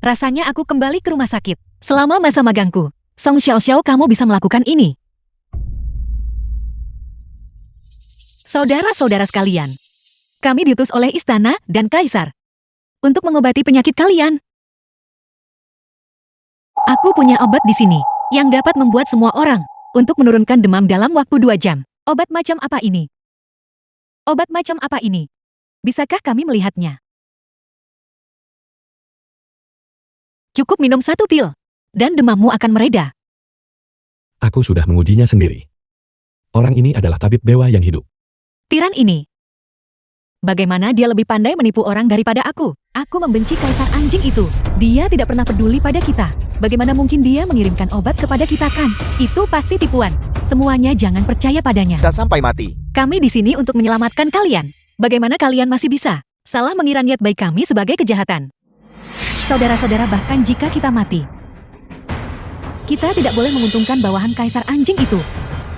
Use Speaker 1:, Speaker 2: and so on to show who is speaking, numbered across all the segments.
Speaker 1: Rasanya aku kembali ke rumah sakit. Selama masa magangku, Song Xiaoxiao kamu bisa melakukan ini. Saudara-saudara sekalian, kami diutus oleh istana dan kaisar untuk mengobati penyakit kalian. Aku punya obat di sini yang dapat membuat semua orang untuk menurunkan demam dalam waktu 2 jam. Obat macam apa ini? Obat macam apa ini? Bisakah kami melihatnya? Cukup minum 1 pil, dan demammu akan mereda.
Speaker 2: Aku sudah mengujinya sendiri. Orang ini adalah tabib dewa yang hidup.
Speaker 1: Tiran ini. Bagaimana dia lebih pandai menipu orang daripada aku? Aku membenci kaisar anjing itu. Dia tidak pernah peduli pada kita. Bagaimana mungkin dia mengirimkan obat kepada kita kan? Itu pasti tipuan. Semuanya jangan percaya padanya.
Speaker 3: Kita sampai mati.
Speaker 1: Kami di sini untuk menyelamatkan kalian. Bagaimana kalian masih bisa salah mengira niat baik kami sebagai kejahatan? Saudara-saudara, bahkan jika kita mati, kita tidak boleh menguntungkan bawahan kaisar anjing itu.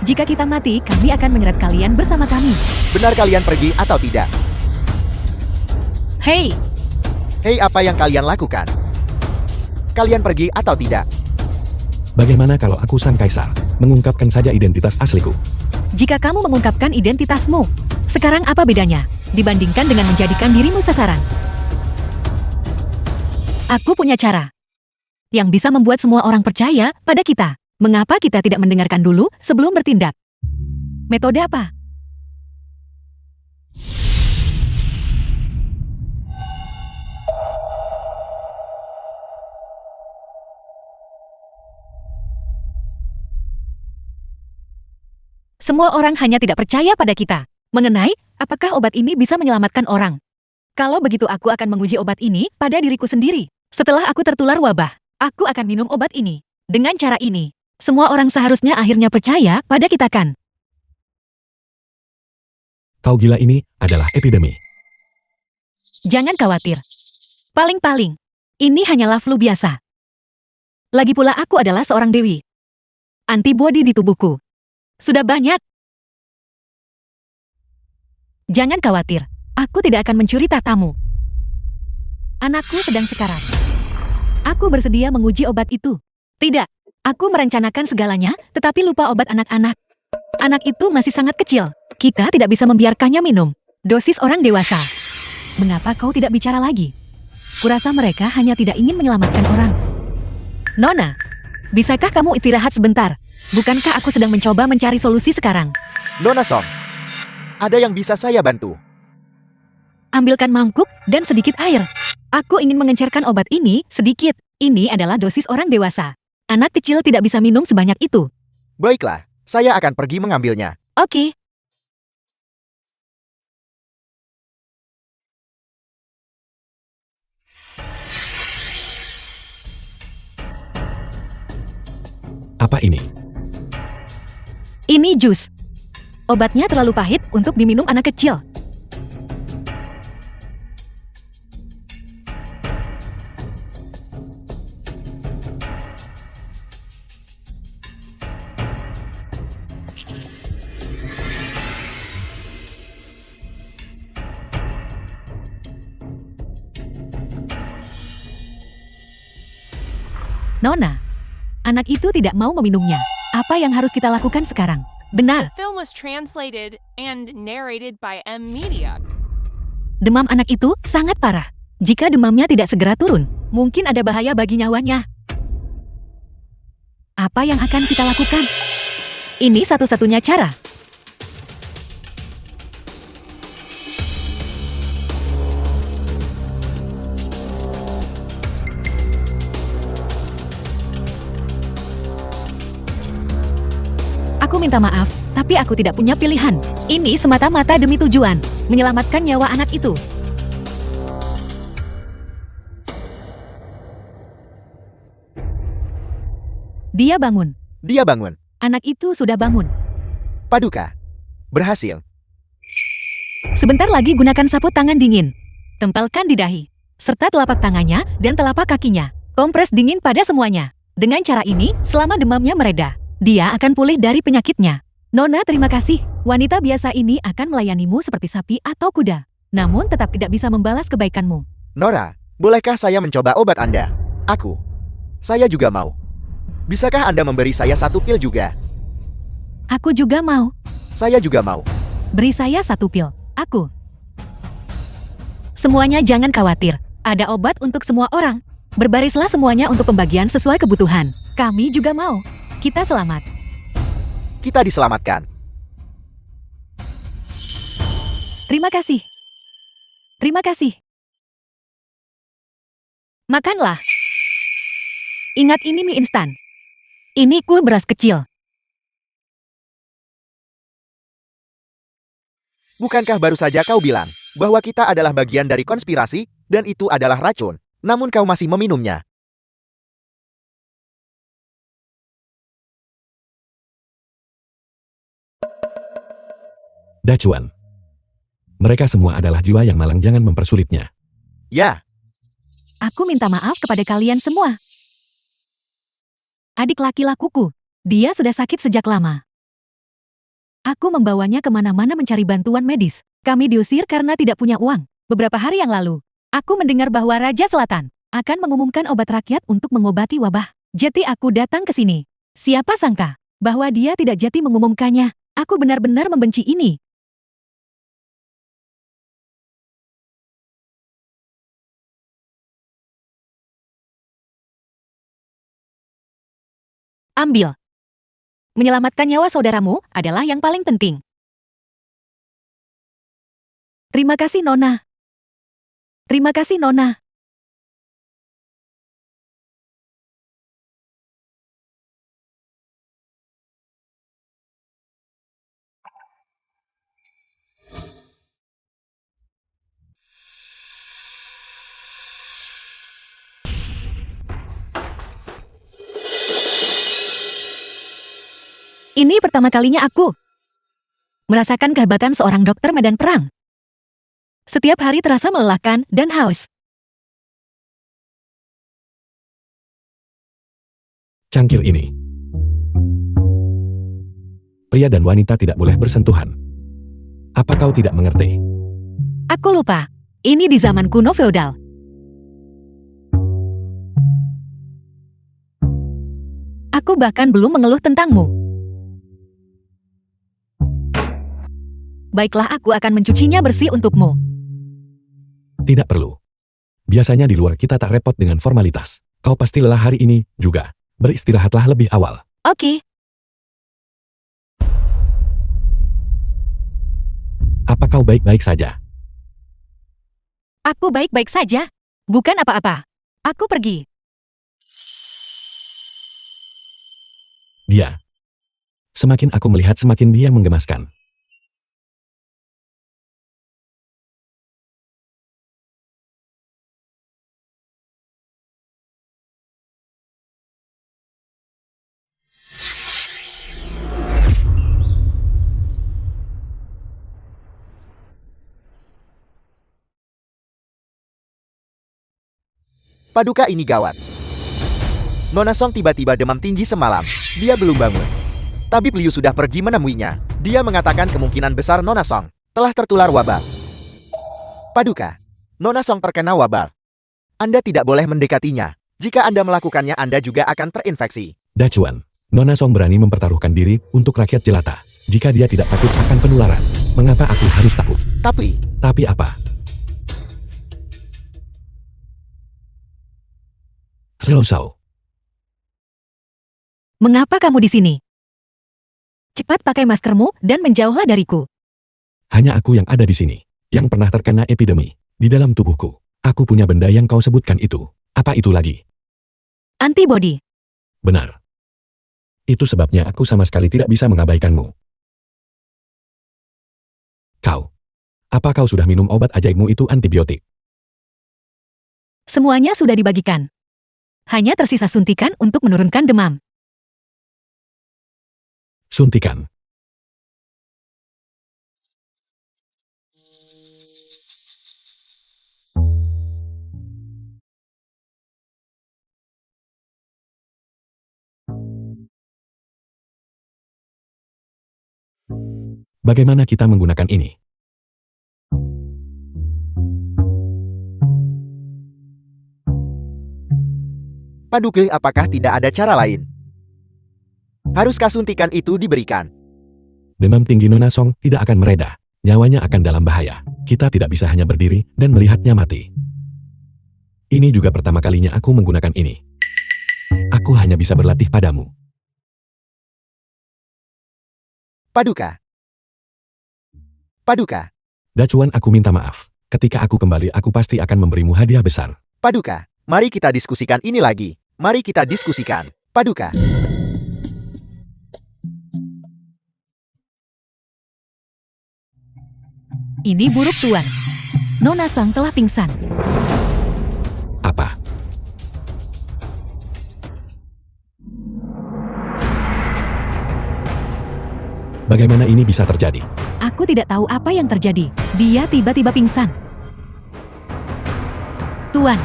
Speaker 1: Jika kita mati, kami akan menyeret kalian bersama kami.
Speaker 3: Benar kalian pergi atau tidak?
Speaker 1: Hei,
Speaker 3: Hei, apa yang kalian lakukan? Kalian pergi atau tidak?
Speaker 2: Bagaimana kalau aku sang kaisar, mengungkapkan saja identitas asliku?
Speaker 1: jika kamu mengungkapkan identitasmu, sekarang apa bedanya dibandingkan dengan menjadikan dirimu sasaran? Aku punya cara yang bisa membuat semua orang percaya pada kita. Mengapa kita tidak mendengarkan dulu sebelum bertindak? Metode apa? Semua orang hanya tidak percaya pada kita mengenai apakah obat ini bisa menyelamatkan orang. Kalau begitu aku akan menguji obat ini pada diriku sendiri. Setelah aku tertular wabah, aku akan minum obat ini. Dengan cara ini, semua orang seharusnya akhirnya percaya pada kita kan?
Speaker 2: Kau gila, ini adalah epidemi.
Speaker 1: Jangan khawatir. Paling-paling, ini hanyalah flu biasa. Lagi pula aku adalah seorang dewi. Antibodi di tubuhku sudah banyak. Jangan khawatir, aku tidak akan mencuri tahtamu. Anakku sedang sekarat. Aku bersedia menguji obat itu. Tidak, aku merencanakan segalanya, tetapi lupa obat anak-anak. Anak itu masih sangat kecil. Kita tidak bisa membiarkannya minum dosis orang dewasa. Mengapa kau tidak bicara lagi? Kurasa mereka hanya tidak ingin menyelamatkan orang. Nona, bisakah kamu istirahat sebentar? Bukankah aku sedang mencoba mencari solusi sekarang?
Speaker 3: Nona Song, ada yang bisa saya bantu?
Speaker 1: Ambilkan mangkuk dan sedikit air. Aku ingin mengencerkan obat ini sedikit. Ini adalah dosis orang dewasa. Anak kecil tidak bisa minum sebanyak itu.
Speaker 3: Baiklah, saya akan pergi mengambilnya.
Speaker 1: Oke.
Speaker 2: Apa ini?
Speaker 1: Ini jus. Obatnya terlalu pahit untuk diminum anak kecil. Nona, anak itu tidak mau meminumnya. Apa yang harus kita lakukan sekarang? Benar,
Speaker 4: The film was translated and narrated by M Media.
Speaker 1: demam anak itu sangat parah. Jika demamnya tidak segera turun, mungkin ada bahaya bagi nyawanya. Apa yang akan kita lakukan? Ini satu-satunya cara. Aku minta maaf, tapi aku tidak punya pilihan. Ini semata-mata demi tujuan, menyelamatkan nyawa anak itu. Dia bangun.
Speaker 3: Dia bangun.
Speaker 1: Anak itu sudah bangun.
Speaker 3: Paduka. Berhasil.
Speaker 1: Sebentar lagi gunakan sapu tangan dingin. Tempelkan di dahi, serta telapak tangannya dan telapak kakinya. Kompres dingin pada semuanya. Dengan cara ini, selama demamnya mereda, dia akan pulih dari penyakitnya. Nona, terima kasih. Wanita biasa ini akan melayanimu seperti sapi atau kuda. Namun tetap tidak bisa membalas kebaikanmu.
Speaker 3: Nora, bolehkah saya mencoba obat Anda? Aku. Saya juga mau. Bisakah Anda memberi saya 1 pil juga?
Speaker 1: Aku juga mau.
Speaker 3: Saya juga mau.
Speaker 1: Beri saya 1 pil. Aku. Semuanya jangan khawatir. Ada obat untuk semua orang. Berbarislah semuanya untuk pembagian sesuai kebutuhan. Kami juga mau. Kita selamat.
Speaker 3: Kita diselamatkan.
Speaker 1: Terima kasih. Terima kasih. Makanlah. Ingat ini mie instan. Ini kue beras kecil.
Speaker 3: Bukankah baru saja kau bilang bahwa kita adalah bagian dari konspirasi dan itu adalah racun, namun kau masih meminumnya?
Speaker 2: Dacuan. Mereka semua adalah jiwa yang malang, jangan mempersulitnya.
Speaker 3: Ya,
Speaker 1: Aku minta maaf kepada kalian semua. Adik laki-lakuku, dia sudah sakit sejak lama. Aku membawanya kemana-mana mencari bantuan medis. Kami diusir karena tidak punya uang. Beberapa hari yang lalu, aku mendengar bahwa Raja Selatan akan mengumumkan obat rakyat untuk mengobati wabah. Jadi aku datang ke sini. Siapa sangka bahwa dia tidak jadi mengumumkannya. Aku benar-benar membenci ini. Ambil. Menyelamatkan nyawa saudaramu adalah yang paling penting. Terima kasih, Nona. Terima kasih, Nona. Ini pertama kalinya aku merasakan kehebatan seorang dokter medan perang. Setiap hari terasa melelahkan dan haus.
Speaker 2: Cangkir ini. Pria dan wanita tidak boleh bersentuhan. Apa kau tidak mengerti?
Speaker 1: Aku lupa. Ini di zaman kuno feodal. Aku bahkan belum mengeluh tentangmu. Baiklah, aku akan mencucinya bersih untukmu.
Speaker 2: Tidak perlu. Biasanya di luar kita tak repot dengan formalitas. Kau pasti lelah hari ini juga. Beristirahatlah lebih awal.
Speaker 1: Oke.
Speaker 2: Apa kau baik-baik saja?
Speaker 1: Aku baik-baik saja. Bukan apa-apa. Aku pergi.
Speaker 2: Dia. Semakin aku melihat semakin dia menggemaskan.
Speaker 3: Paduka ini gawat. Nona Song tiba-tiba demam tinggi semalam. Dia belum bangun. Tabib Liu sudah pergi menemuinya. Dia mengatakan kemungkinan besar Nona Song telah tertular wabah. Paduka, Nona Song terkena wabah. Anda tidak boleh mendekatinya. Jika Anda melakukannya, Anda juga akan terinfeksi.
Speaker 2: Dacuan. Nona Song berani mempertaruhkan diri untuk rakyat jelata. Jika dia tidak takut akan penularan, mengapa aku harus takut? Tapi apa? Selosau.
Speaker 1: Mengapa kamu di sini? Cepat pakai maskermu dan menjauhlah dariku.
Speaker 2: Hanya aku yang ada di sini, yang pernah terkena epidemi. Di dalam tubuhku, aku punya benda yang kau sebutkan itu. Apa itu lagi?
Speaker 1: Antibodi.
Speaker 2: Benar. Itu sebabnya aku sama sekali tidak bisa mengabaikanmu. Apa kau sudah minum obat ajaibmu itu antibiotik?
Speaker 1: Semuanya sudah dibagikan. Hanya tersisa suntikan untuk menurunkan demam.
Speaker 2: Suntikan. Bagaimana kita menggunakan ini?
Speaker 3: Paduke, apakah tidak ada cara lain? Haruskah suntikan itu diberikan?
Speaker 2: Demam tinggi Nona Song tidak akan mereda. Nyawanya akan dalam bahaya. Kita tidak bisa hanya berdiri dan melihatnya mati. Ini juga pertama kalinya aku menggunakan ini. Aku hanya bisa berlatih padamu.
Speaker 3: Paduka. Paduka.
Speaker 2: Dacuan, aku minta maaf. Ketika aku kembali, aku pasti akan memberimu hadiah besar.
Speaker 3: Paduka. Mari kita diskusikan ini lagi. Mari kita diskusikan. Paduka.
Speaker 1: Ini buruk, Tuan. Nona Song telah pingsan.
Speaker 2: Apa? Bagaimana ini bisa terjadi?
Speaker 1: Aku tidak tahu apa yang terjadi. Dia tiba-tiba pingsan. Tuan,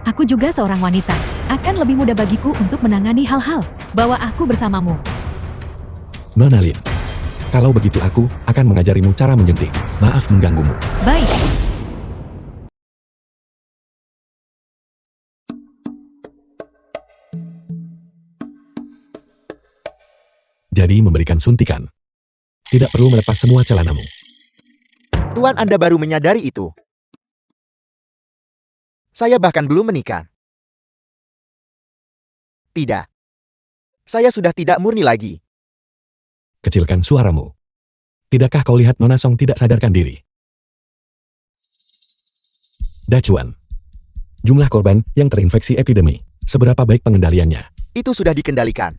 Speaker 1: aku juga seorang wanita. Akan lebih mudah bagiku untuk menangani hal-hal. Bawa aku bersamamu.
Speaker 2: Nona Lin, kalau begitu aku akan mengajarimu cara menyuntik. Maaf mengganggumu.
Speaker 1: Baik.
Speaker 2: Jadi memberikan suntikan. Tidak perlu melepas semua celanamu.
Speaker 3: Tuan, Anda baru menyadari itu. Saya bahkan belum menikah. Tidak. Saya sudah tidak murni lagi.
Speaker 2: Kecilkan suaramu. Tidakkah kau lihat Nona Song tidak sadarkan diri? Dacuan. Jumlah korban yang terinfeksi epidemi. Seberapa baik pengendaliannya?
Speaker 3: Itu sudah dikendalikan.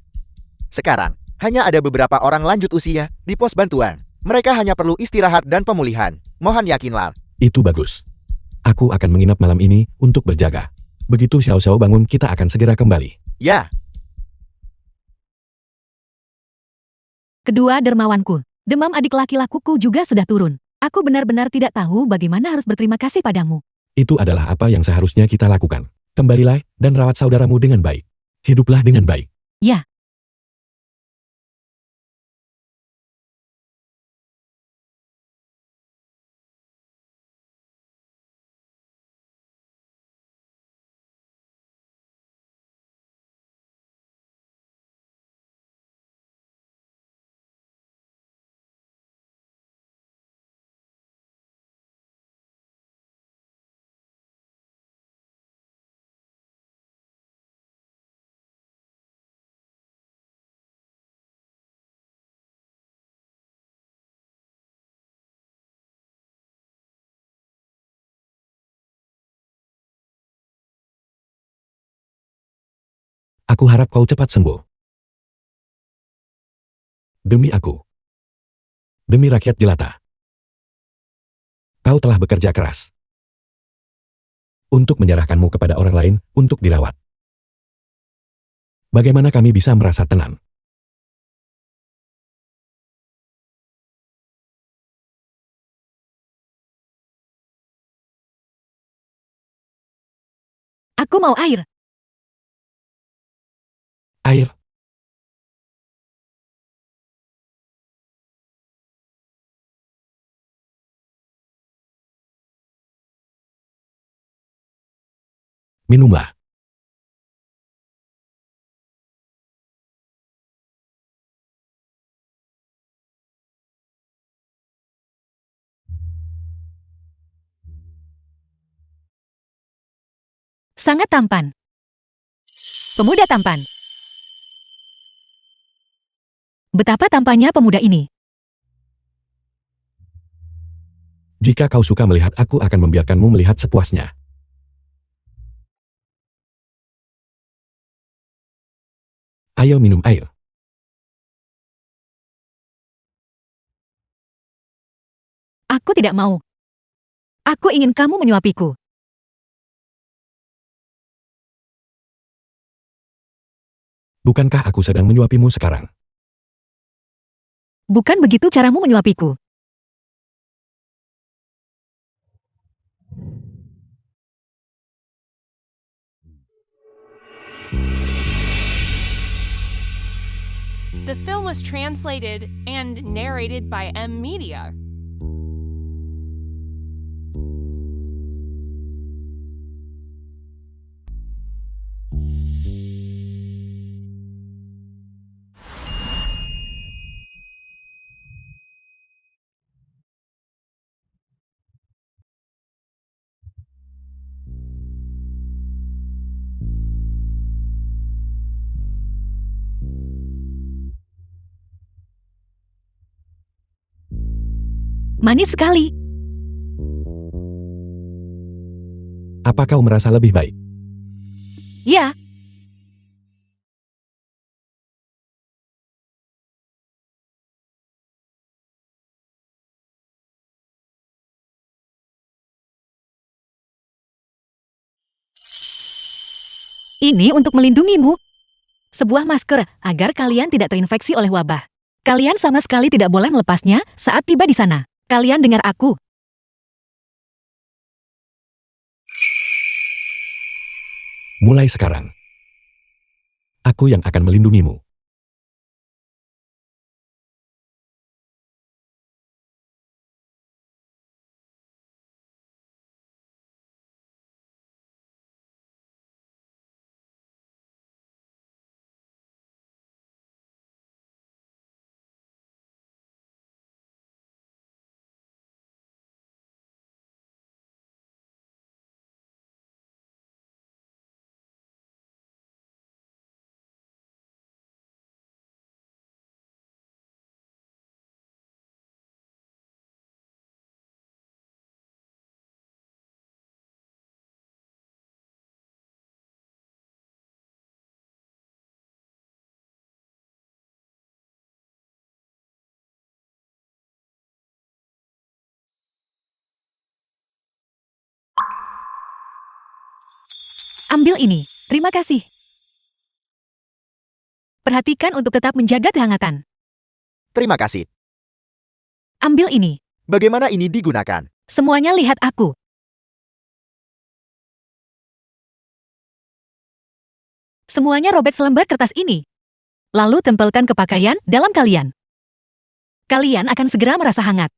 Speaker 3: Sekarang, hanya ada beberapa orang lanjut usia di pos bantuan. Mereka hanya perlu istirahat dan pemulihan. Mohon yakinlah.
Speaker 2: Itu bagus. Aku akan menginap malam ini untuk berjaga. Begitu Xiao Xiao bangun, kita akan segera kembali.
Speaker 3: Ya,
Speaker 1: Kedua dermawanku, demam adik laki-lakuku juga sudah turun. Aku benar-benar tidak tahu bagaimana harus berterima kasih padamu.
Speaker 2: Itu adalah apa yang seharusnya kita lakukan. Kembalilah dan rawat saudaramu dengan baik. Hiduplah dengan baik.
Speaker 1: Ya.
Speaker 2: Aku harap kau cepat sembuh. Demi aku. Demi rakyat jelata. Kau telah bekerja keras. Untuk menyerahkanmu kepada orang lain, untuk dirawat. Bagaimana kami bisa merasa tenang?
Speaker 1: Aku mau air.
Speaker 2: Air. Minumlah.
Speaker 1: Sangat tampan. Pemuda tampan. Betapa tampannya pemuda ini.
Speaker 2: Jika kau suka melihat, aku akan membiarkanmu melihat sepuasnya. Ayo minum air.
Speaker 1: Aku tidak mau. Aku ingin kamu menyuapiku.
Speaker 2: Bukankah aku sedang menyuapimu sekarang?
Speaker 1: Bukan begitu caramu menyuapiku.
Speaker 4: The film was translated and narrated by M Media.
Speaker 1: Manis sekali.
Speaker 2: Apa kau merasa lebih baik?
Speaker 1: Ya, ini untuk melindungimu. Sebuah masker agar kalian tidak terinfeksi oleh wabah. Kalian sama sekali tidak boleh melepasnya saat tiba di sana. Kalian dengar aku.
Speaker 2: Mulai sekarang, aku yang akan melindungimu.
Speaker 1: Ambil ini. Terima kasih. Perhatikan untuk tetap menjaga kehangatan.
Speaker 3: Terima kasih.
Speaker 1: Ambil ini.
Speaker 3: Bagaimana ini digunakan?
Speaker 1: Semuanya lihat aku. Semuanya robek selembar kertas ini. Lalu tempelkan ke pakaian dalam kalian. Kalian akan segera merasa hangat.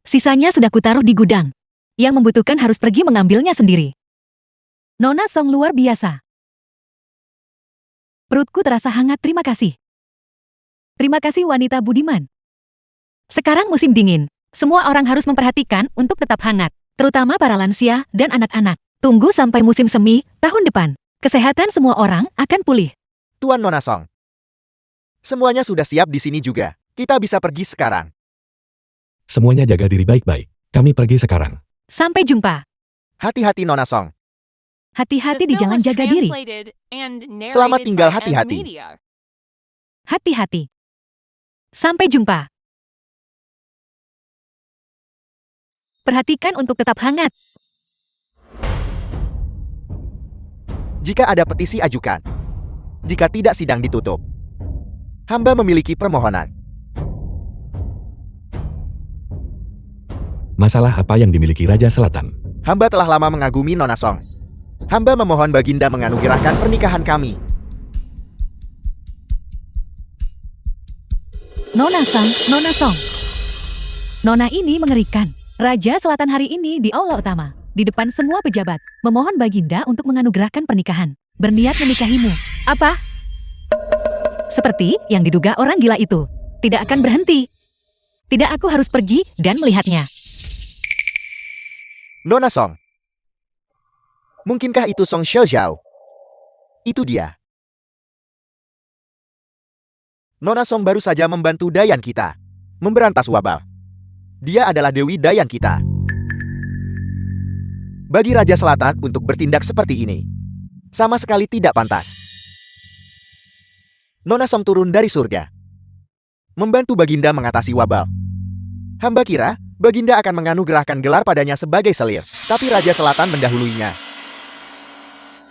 Speaker 1: Sisanya sudah kutaruh di gudang. Yang membutuhkan harus pergi mengambilnya sendiri. Nona Song luar biasa. Perutku terasa hangat, terima kasih. Terima kasih wanita budiman. Sekarang musim dingin. Semua orang harus memperhatikan untuk tetap hangat. Terutama para lansia dan anak-anak. Tunggu sampai musim semi tahun depan. Kesehatan semua orang akan pulih.
Speaker 3: Tuan Nona Song. Semuanya sudah siap di sini juga. Kita bisa pergi sekarang.
Speaker 2: Semuanya jaga diri baik-baik. Kami pergi sekarang.
Speaker 1: Sampai jumpa.
Speaker 3: Hati-hati Nona Song.
Speaker 1: Hati-hati di jalan, jaga diri.
Speaker 3: Selamat tinggal, hati-hati.
Speaker 1: Hati-hati. Sampai jumpa. Perhatikan untuk tetap hangat.
Speaker 3: Jika ada petisi, ajukan. Jika tidak, sidang ditutup. Hamba memiliki permohonan.
Speaker 2: Masalah apa yang dimiliki Raja Selatan?
Speaker 3: Hamba telah lama mengagumi Nona Song. Hamba memohon Baginda menganugerahkan pernikahan kami.
Speaker 1: Nona Song, Nona Song. Nona ini mengerikan. Raja Selatan hari ini di aula utama, di depan semua pejabat, memohon Baginda untuk menganugerahkan pernikahan. Berniat menikahimu. Apa? Seperti yang diduga orang gila itu. Tidak akan berhenti. Tidak, aku harus pergi dan melihatnya.
Speaker 3: Nona Song. Mungkinkah itu Song Xiaozhao? Itu dia. Nona Song baru saja membantu Dayan kita memberantas wabah. Dia adalah Dewi Dayan kita. Bagi Raja Selatan untuk bertindak seperti ini, sama sekali tidak pantas. Nona Song turun dari surga, membantu Baginda mengatasi wabah. Hamba kira Baginda akan menganugerahkan gelar padanya sebagai selir, tapi Raja Selatan mendahuluinya.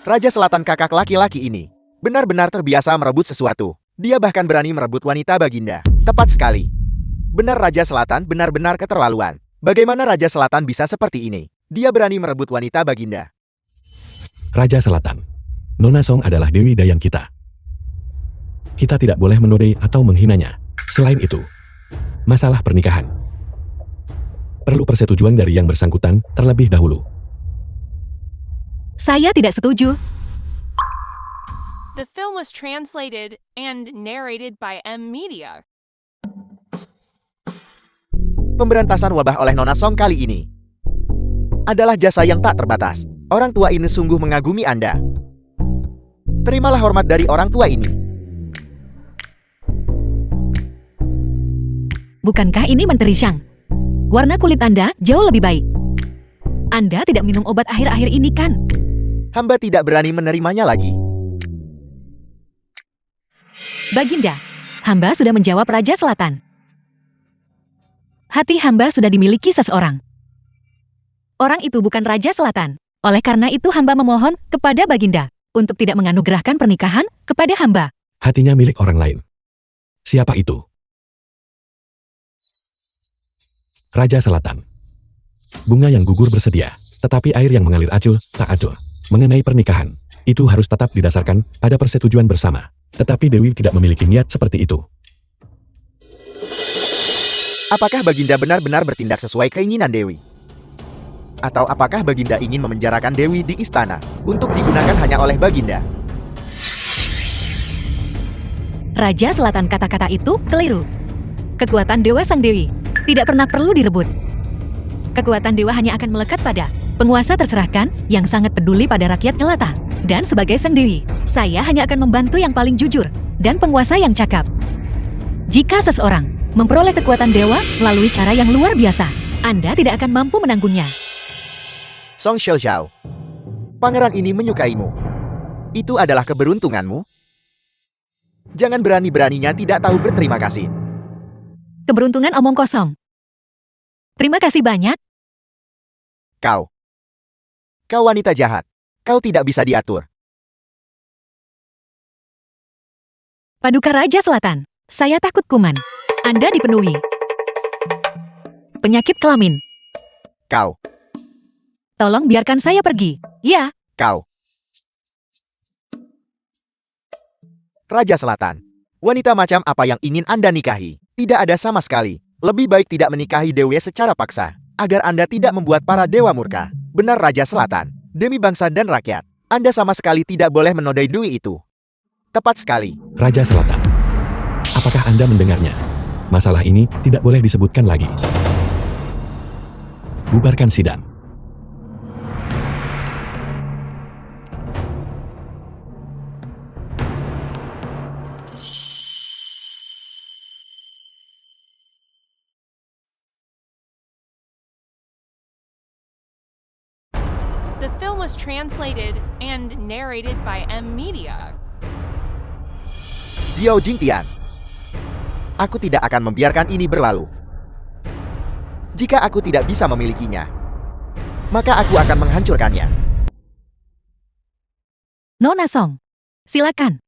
Speaker 3: Raja Selatan kakak laki-laki ini benar-benar terbiasa merebut sesuatu. Dia bahkan berani merebut wanita Baginda. Tepat sekali. Benar, Raja Selatan benar-benar keterlaluan. Bagaimana Raja Selatan bisa seperti ini? Dia berani merebut wanita Baginda.
Speaker 2: Raja Selatan. Nona Song adalah Dewi Dayan kita. Kita tidak boleh menodai atau menghinanya. Selain itu, masalah pernikahan perlu persetujuan dari yang bersangkutan terlebih dahulu.
Speaker 1: Saya tidak setuju.
Speaker 4: The film was translated and narrated by M Media.
Speaker 3: Pemberantasan wabah oleh Nona Song kali ini adalah jasa yang tak terbatas. Orang tua ini sungguh mengagumi Anda. Terimalah hormat dari orang tua ini.
Speaker 1: Bukankah ini Menteri Shang? Warna kulit Anda jauh lebih baik. Anda tidak minum obat akhir-akhir ini kan?
Speaker 3: Hamba tidak berani menerimanya lagi.
Speaker 1: Baginda, hamba sudah menjawab Raja Selatan. Hati hamba sudah dimiliki seseorang. Orang itu bukan Raja Selatan. Oleh karena itu hamba memohon kepada Baginda untuk tidak menganugerahkan pernikahan kepada hamba.
Speaker 2: Hatinya milik orang lain. Siapa itu? Raja Selatan. Bunga yang gugur bersedia, tetapi air yang mengalir acuh, tak acuh. Mengenai pernikahan, itu harus tetap didasarkan pada persetujuan bersama. Tetapi Dewi tidak memiliki niat seperti itu.
Speaker 3: Apakah Baginda benar-benar bertindak sesuai keinginan Dewi? Atau apakah Baginda ingin memenjarakan Dewi di istana untuk digunakan hanya oleh Baginda?
Speaker 1: Raja Selatan, kata-kata itu keliru. Kekuatan Dewa Sang Dewi tidak pernah perlu direbut. Kekuatan dewa hanya akan melekat pada penguasa terserahkan yang sangat peduli pada rakyat jelata. Dan sebagai Sang Dewi, saya hanya akan membantu yang paling jujur dan penguasa yang cakap. Jika seseorang memperoleh kekuatan dewa melalui cara yang luar biasa, Anda tidak akan mampu menanggungnya.
Speaker 3: Song Xiaoxiao, pangeran ini menyukaimu. Itu adalah keberuntunganmu. Jangan berani-beraninya tidak tahu berterima kasih.
Speaker 1: Keberuntungan omong kosong. Terima kasih banyak.
Speaker 3: Kau wanita jahat. Kau tidak bisa diatur.
Speaker 1: Paduka Raja Selatan, saya takut kuman. Anda dipenuhi penyakit kelamin.
Speaker 3: Kau,
Speaker 1: Tolong biarkan saya pergi. Ya,
Speaker 3: kau. Raja Selatan, wanita macam apa yang ingin Anda nikahi? Tidak ada sama sekali. Lebih baik tidak menikahi Dewi secara paksa, agar Anda tidak membuat para dewa murka. Benar Raja Selatan, demi bangsa dan rakyat, Anda sama sekali tidak boleh menodai Dewi itu. Tepat sekali.
Speaker 2: Raja Selatan. Apakah Anda mendengarnya? Masalah ini tidak boleh disebutkan lagi. Bubarkan sidang.
Speaker 4: The film was translated and narrated by M Media.
Speaker 3: Xiao Jingtian, aku tidak akan membiarkan ini berlalu. Jika aku tidak bisa memilikinya, maka aku akan menghancurkannya.
Speaker 1: Nona Song, silakan.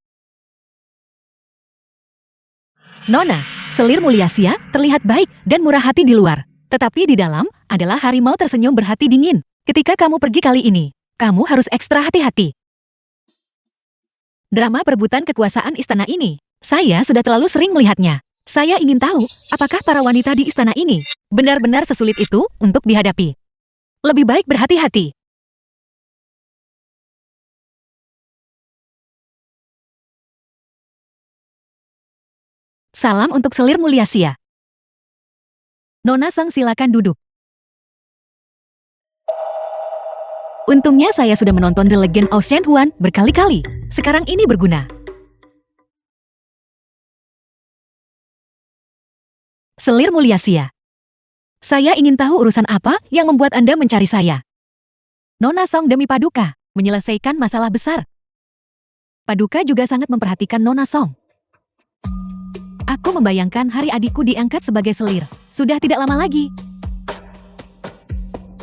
Speaker 1: Nona, selir Muliasia terlihat baik dan murah hati di luar. Tetapi di dalam adalah harimau tersenyum berhati dingin. Ketika kamu pergi kali ini, kamu harus ekstra hati-hati. Drama perebutan kekuasaan istana ini, saya sudah terlalu sering melihatnya. Saya ingin tahu, apakah para wanita di istana ini benar-benar sesulit itu untuk dihadapi. Lebih baik berhati-hati. Salam untuk selir Muliasia. Nona Song, silakan duduk. Untungnya saya sudah menonton The Legend of Shen Huan berkali-kali. Sekarang ini berguna. Selir Muliasia. Saya ingin tahu urusan apa yang membuat Anda mencari saya. Nona Song, demi Paduka, menyelesaikan masalah besar. Paduka juga sangat memperhatikan Nona Song. Aku membayangkan hari adikku diangkat sebagai selir. Sudah tidak lama lagi.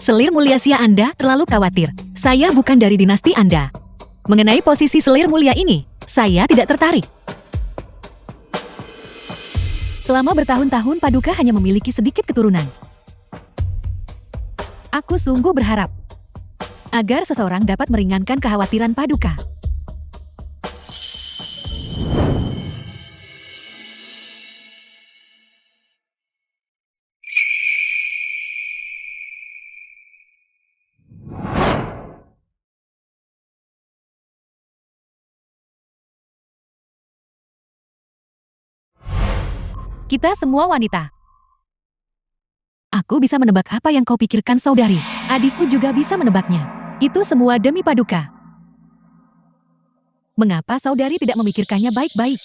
Speaker 1: Selir Muliasia, Anda terlalu khawatir. Saya bukan dari dinasti Anda. Mengenai posisi selir mulia ini, saya tidak tertarik. Selama bertahun-tahun Paduka hanya memiliki sedikit keturunan. Aku sungguh berharap agar seseorang dapat meringankan kekhawatiran Paduka. Kita semua wanita. Aku bisa menebak apa yang kau pikirkan, saudari. Adikku juga bisa menebaknya. Itu semua demi Paduka. Mengapa saudari tidak memikirkannya baik-baik?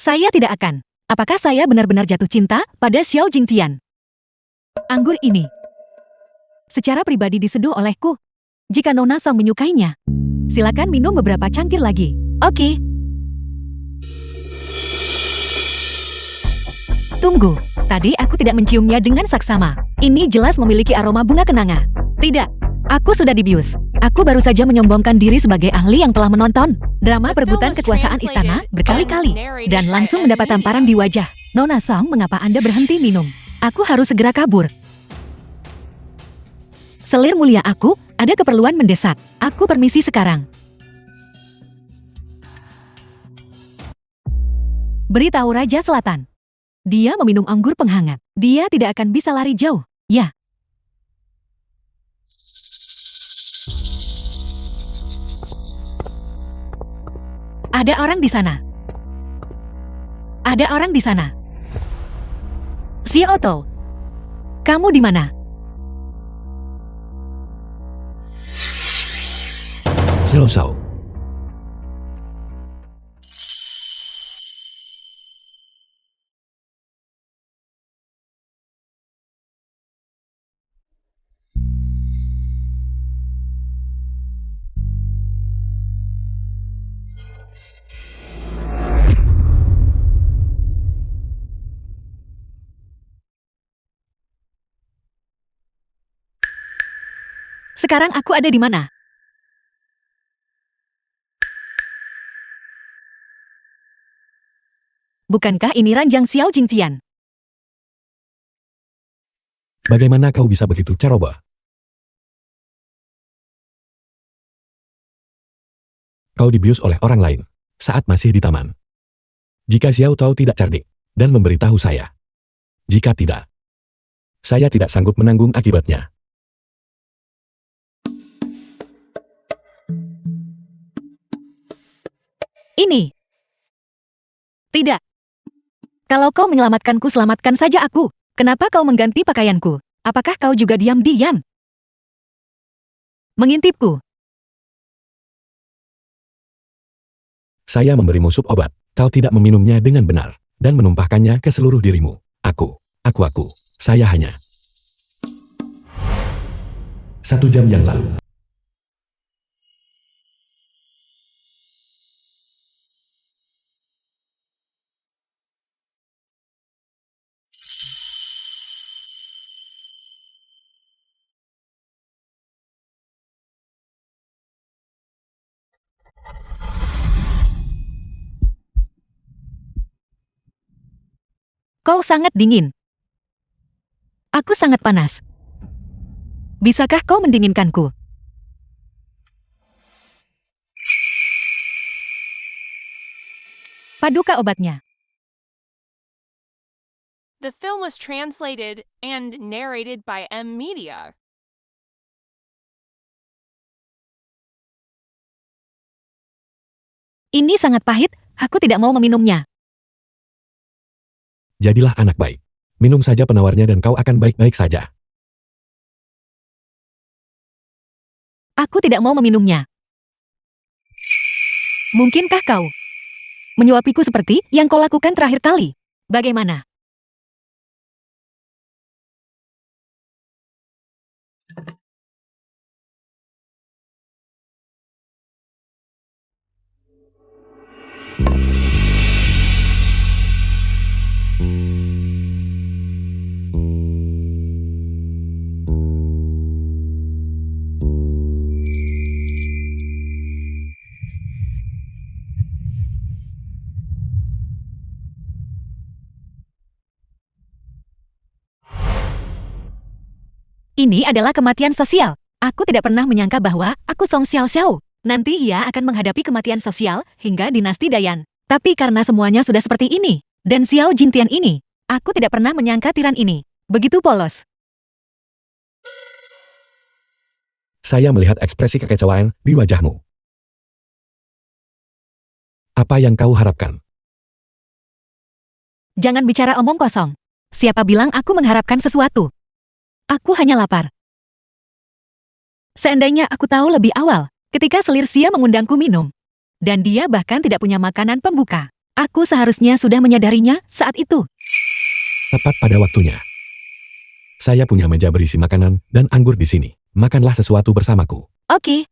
Speaker 1: Saya tidak akan. Apakah saya benar-benar jatuh cinta pada Xiao Jingtian? Anggur ini secara pribadi diseduh olehku. Jika Nona Song menyukainya, silakan minum beberapa cangkir lagi. Oke. Tunggu, tadi aku tidak menciumnya dengan saksama. Ini jelas memiliki aroma bunga kenanga. Tidak, aku sudah dibius. Aku baru saja menyombongkan diri sebagai ahli yang telah menonton drama perebutan kekuasaan istana berkali-kali dan langsung mendapat tamparan di wajah. Nona Song, mengapa Anda berhenti minum? Aku harus segera kabur. Selir mulia aku, ada keperluan mendesak. Aku permisi sekarang. Beritahu Raja Selatan. Dia meminum anggur penghangat. Dia tidak akan bisa lari jauh. Ya. Ada orang di sana. Ada orang di sana. Xiao Oto, kamu di mana?
Speaker 2: Xiao.
Speaker 1: Sekarang aku ada di mana? Bukankah ini ranjang Xiao Jingtian?
Speaker 2: Bagaimana kau bisa begitu ceroboh? Kau dibius oleh orang lain saat masih di taman. Jika Xiao Tao tidak cerdik dan memberitahu saya. Jika tidak, saya tidak sanggup menanggung akibatnya.
Speaker 1: Ini. Tidak. Kalau kau menyelamatkanku, selamatkan saja aku. Kenapa kau mengganti pakaianku? Apakah kau juga diam-diam mengintipku?
Speaker 2: Saya memberimu sup obat. Kau tidak meminumnya dengan benar dan menumpahkannya ke seluruh dirimu. Aku. Saya hanya 1 jam yang lalu.
Speaker 1: Kau sangat dingin. Aku sangat panas. Bisakah kau mendinginkanku? Paduka obatnya.
Speaker 4: The film was translated and narrated by M Media.
Speaker 1: Ini sangat pahit, aku tidak mau meminumnya.
Speaker 2: Jadilah anak baik. Minum saja penawarnya dan kau akan baik-baik saja.
Speaker 1: Aku tidak mau meminumnya. Mungkinkah kau menyuapiku seperti yang kau lakukan terakhir kali? Bagaimana? Ini adalah kematian sosial. Aku tidak pernah menyangka bahwa aku Song Xiao. Nanti ia akan menghadapi kematian sosial hingga dinasti Dayan. Tapi karena semuanya sudah seperti ini, dan Xiao Jingtian ini, aku tidak pernah menyangka tiran ini begitu polos.
Speaker 2: Saya melihat ekspresi kekecewaan di wajahmu. Apa yang kau harapkan?
Speaker 1: Jangan bicara omong kosong. Siapa bilang aku mengharapkan sesuatu? Aku hanya lapar. Seandainya aku tahu lebih awal, ketika Selir Xia mengundangku minum, dan dia bahkan tidak punya makanan pembuka, Aku seharusnya sudah menyadarinya saat itu.
Speaker 2: Tepat pada waktunya. Saya punya meja berisi makanan dan anggur di sini. Makanlah sesuatu bersamaku.
Speaker 1: Oke.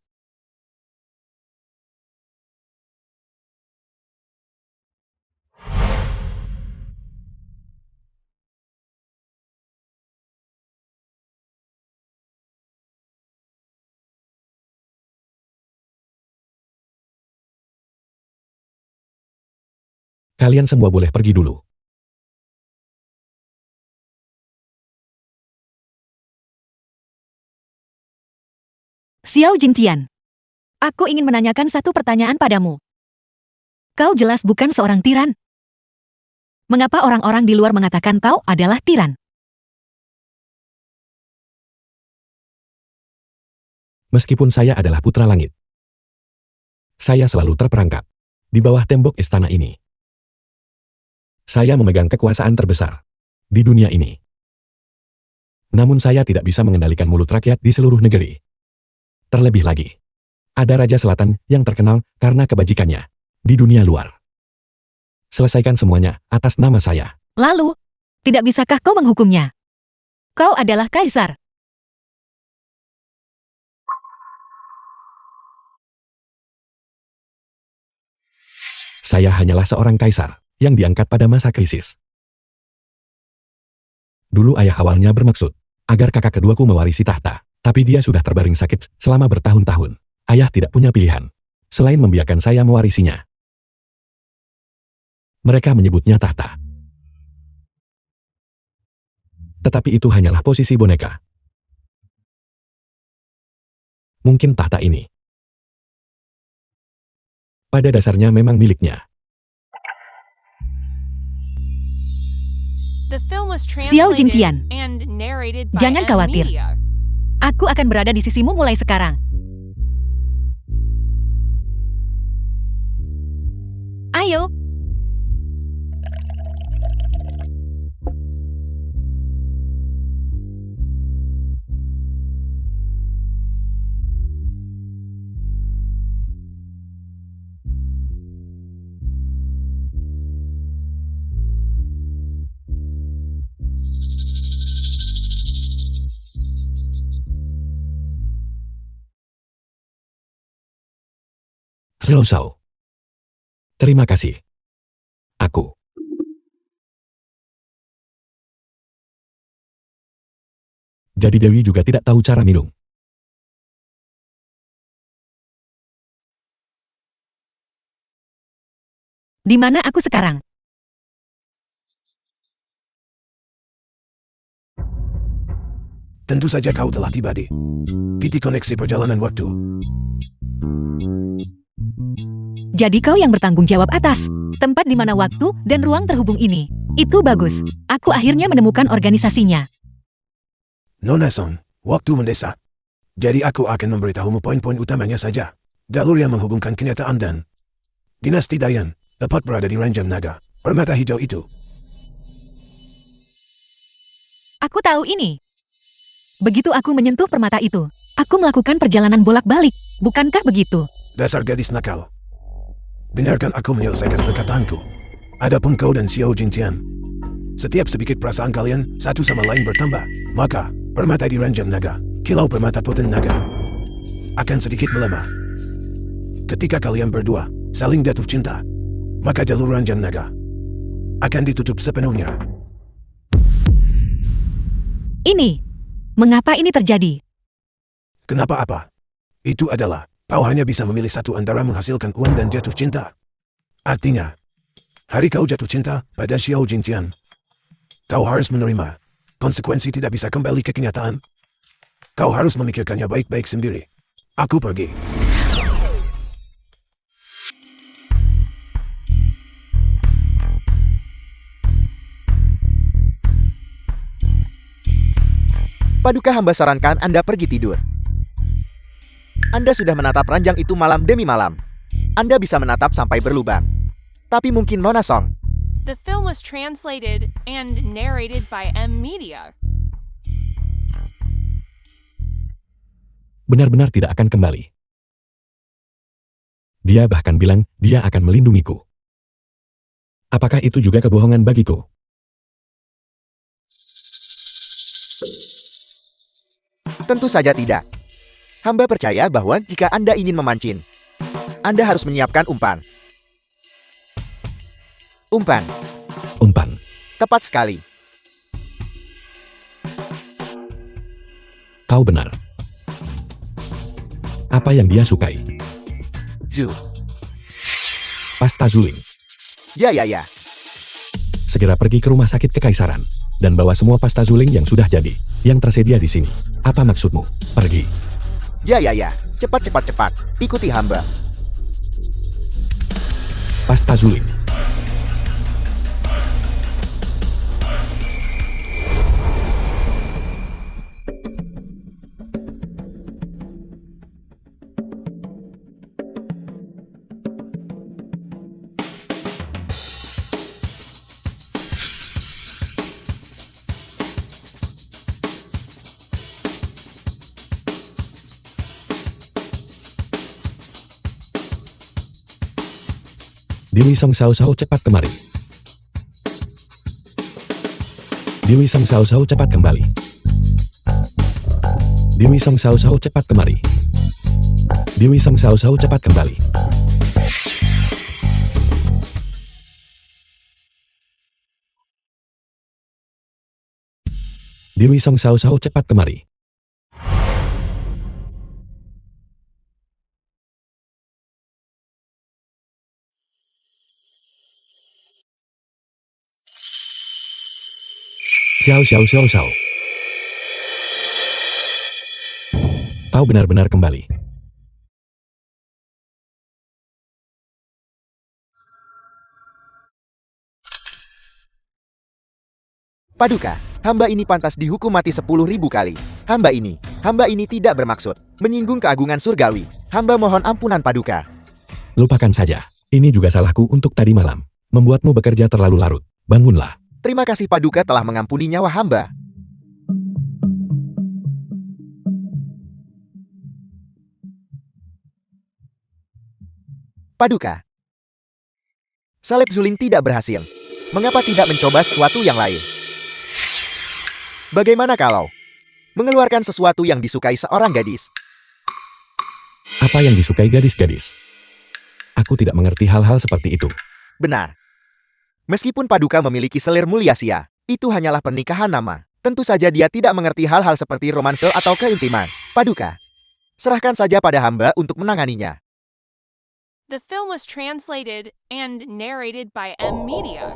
Speaker 2: Kalian semua boleh pergi dulu.
Speaker 1: Xiao Jingtian. Aku ingin menanyakan satu pertanyaan padamu. Kau jelas bukan seorang tiran. Mengapa orang-orang di luar mengatakan kau adalah tiran?
Speaker 2: Meskipun saya adalah putra langit, saya selalu terperangkap di bawah tembok istana ini. Saya memegang kekuasaan terbesar di dunia ini. Namun saya tidak bisa mengendalikan mulut rakyat di seluruh negeri. Terlebih lagi, ada Raja Selatan yang terkenal karena kebajikannya di dunia luar. Selesaikan semuanya atas nama saya.
Speaker 1: Lalu, tidak bisakah kau menghukumnya? Kau adalah kaisar.
Speaker 2: Saya hanyalah seorang kaisar yang diangkat pada masa krisis. Dulu ayah awalnya bermaksud agar kakak keduaku mewarisi tahta, tapi dia sudah terbaring sakit selama bertahun-tahun. Ayah tidak punya pilihan selain membiarkan saya mewarisinya. Mereka menyebutnya tahta. Tetapi itu hanyalah posisi boneka. Mungkin tahta ini pada dasarnya memang miliknya.
Speaker 4: The film was
Speaker 1: Xiao
Speaker 4: translated
Speaker 1: Jingtian.
Speaker 4: and narrated by
Speaker 1: Jangan khawatir.
Speaker 4: M-Media.
Speaker 1: Aku akan berada di sisimu mulai sekarang. Ayo.
Speaker 2: Xiao. Terima kasih. Aku. Jadi Dewi juga tidak tahu cara minum.
Speaker 1: Di mana aku sekarang?
Speaker 5: Tentu saja kau telah tiba di titik koneksi perjalanan waktu.
Speaker 1: Jadi kau yang bertanggung jawab atas tempat di mana waktu dan ruang terhubung ini. Itu bagus. Aku akhirnya menemukan organisasinya.
Speaker 5: Nona Song, waktu mendesak. Jadi aku akan memberitahumu poin-poin utamanya saja. Jalur yang menghubungkan kenyataan dan dinasti Dayan tepat berada di Ranjam Naga. Permata hijau itu.
Speaker 1: Aku tahu ini. Begitu aku menyentuh permata itu, aku melakukan perjalanan bolak-balik. Bukankah begitu?
Speaker 5: Dasar gadis nakal. Dengarkan aku menyelesaikan perkataanku. Adapun kau dan Xiao Jingtian, setiap sedikit perasaan kalian satu sama lain bertambah, maka permata di Ranjam Naga, kilau permata Poten Naga, akan sedikit melemah. Ketika kalian berdua saling jatuh cinta, maka jalur Ranjam Naga akan ditutup sepenuhnya.
Speaker 1: Ini. Mengapa ini terjadi?
Speaker 5: Kenapa apa? Itu adalah, kau hanya bisa memilih satu antara menghasilkan uang dan jatuh cinta. Artinya, hari kau jatuh cinta pada Xiao Jingtian, kau harus menerima konsekuensi tidak bisa kembali ke kenyataan. Kau harus memikirkannya baik-baik sendiri. Aku pergi.
Speaker 3: Paduka hamba sarankan Anda pergi tidur. Anda sudah menatap ranjang itu malam demi malam. Anda bisa menatap sampai berlubang. Tapi mungkin Nona Song.
Speaker 4: The film was translated and narrated by M-Media.
Speaker 2: Benar-benar tidak akan kembali. Dia bahkan bilang dia akan melindungiku. Apakah itu juga kebohongan bagiku?
Speaker 3: Tentu saja tidak. Hamba percaya bahwa jika Anda ingin memancing, Anda harus menyiapkan umpan. Umpan,
Speaker 2: Umpan.
Speaker 3: tepat sekali.
Speaker 2: Kau benar. Apa yang dia sukai?
Speaker 3: Zu.
Speaker 2: Pasta Zuling.
Speaker 3: Ya, ya, ya.
Speaker 2: Segera pergi ke rumah sakit kekaisaran dan bawa semua pasta Zuling yang sudah jadi, yang tersedia di sini. Apa maksudmu? Pergi.
Speaker 3: Ya, ya, ya. Cepat, cepat, cepat. Ikuti hamba.
Speaker 2: Pasta Zuling. Dewi Song Sao Sao cepat kemari. Dewi Song Sao Sao cepat kembali. Dewi Song Sao Sao cepat kemari. Dewi Song Sao Sao cepat kembali. Dewi Song Sao Sao cepat kemari. Xiao Xiao Xiao Xiao. Kau benar-benar kembali.
Speaker 3: Paduka, hamba ini pantas dihukum mati 10.000 kali. Hamba ini tidak bermaksud menyinggung keagungan surgawi. Hamba mohon ampunan Paduka.
Speaker 2: Lupakan saja. Ini juga salahku untuk tadi malam. Membuatmu bekerja terlalu larut. Bangunlah.
Speaker 3: Terima kasih Paduka telah mengampuni nyawa hamba. Paduka. Salep Zuling tidak berhasil. Mengapa tidak mencoba sesuatu yang lain? Bagaimana kalau mengeluarkan sesuatu yang disukai seorang gadis?
Speaker 2: Apa yang disukai gadis-gadis? Aku tidak mengerti hal-hal seperti itu.
Speaker 3: Benar. Meskipun Paduka memiliki selir mulia sia, itu hanyalah pernikahan nama. Tentu saja dia tidak mengerti hal-hal seperti romanse atau keintiman. Paduka, serahkan saja pada hamba untuk menanganinya.
Speaker 4: The film was translated and narrated by M Media.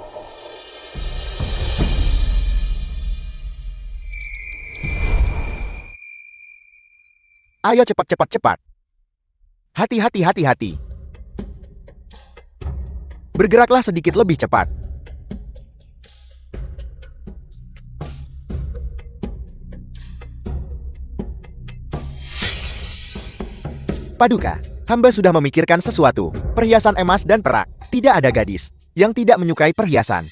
Speaker 3: Ayo cepat, cepat, cepat. Hati-hati, hati-hati. Bergeraklah sedikit lebih cepat. Paduka, hamba sudah memikirkan sesuatu. Perhiasan emas dan perak. Tidak ada gadis yang tidak menyukai perhiasan.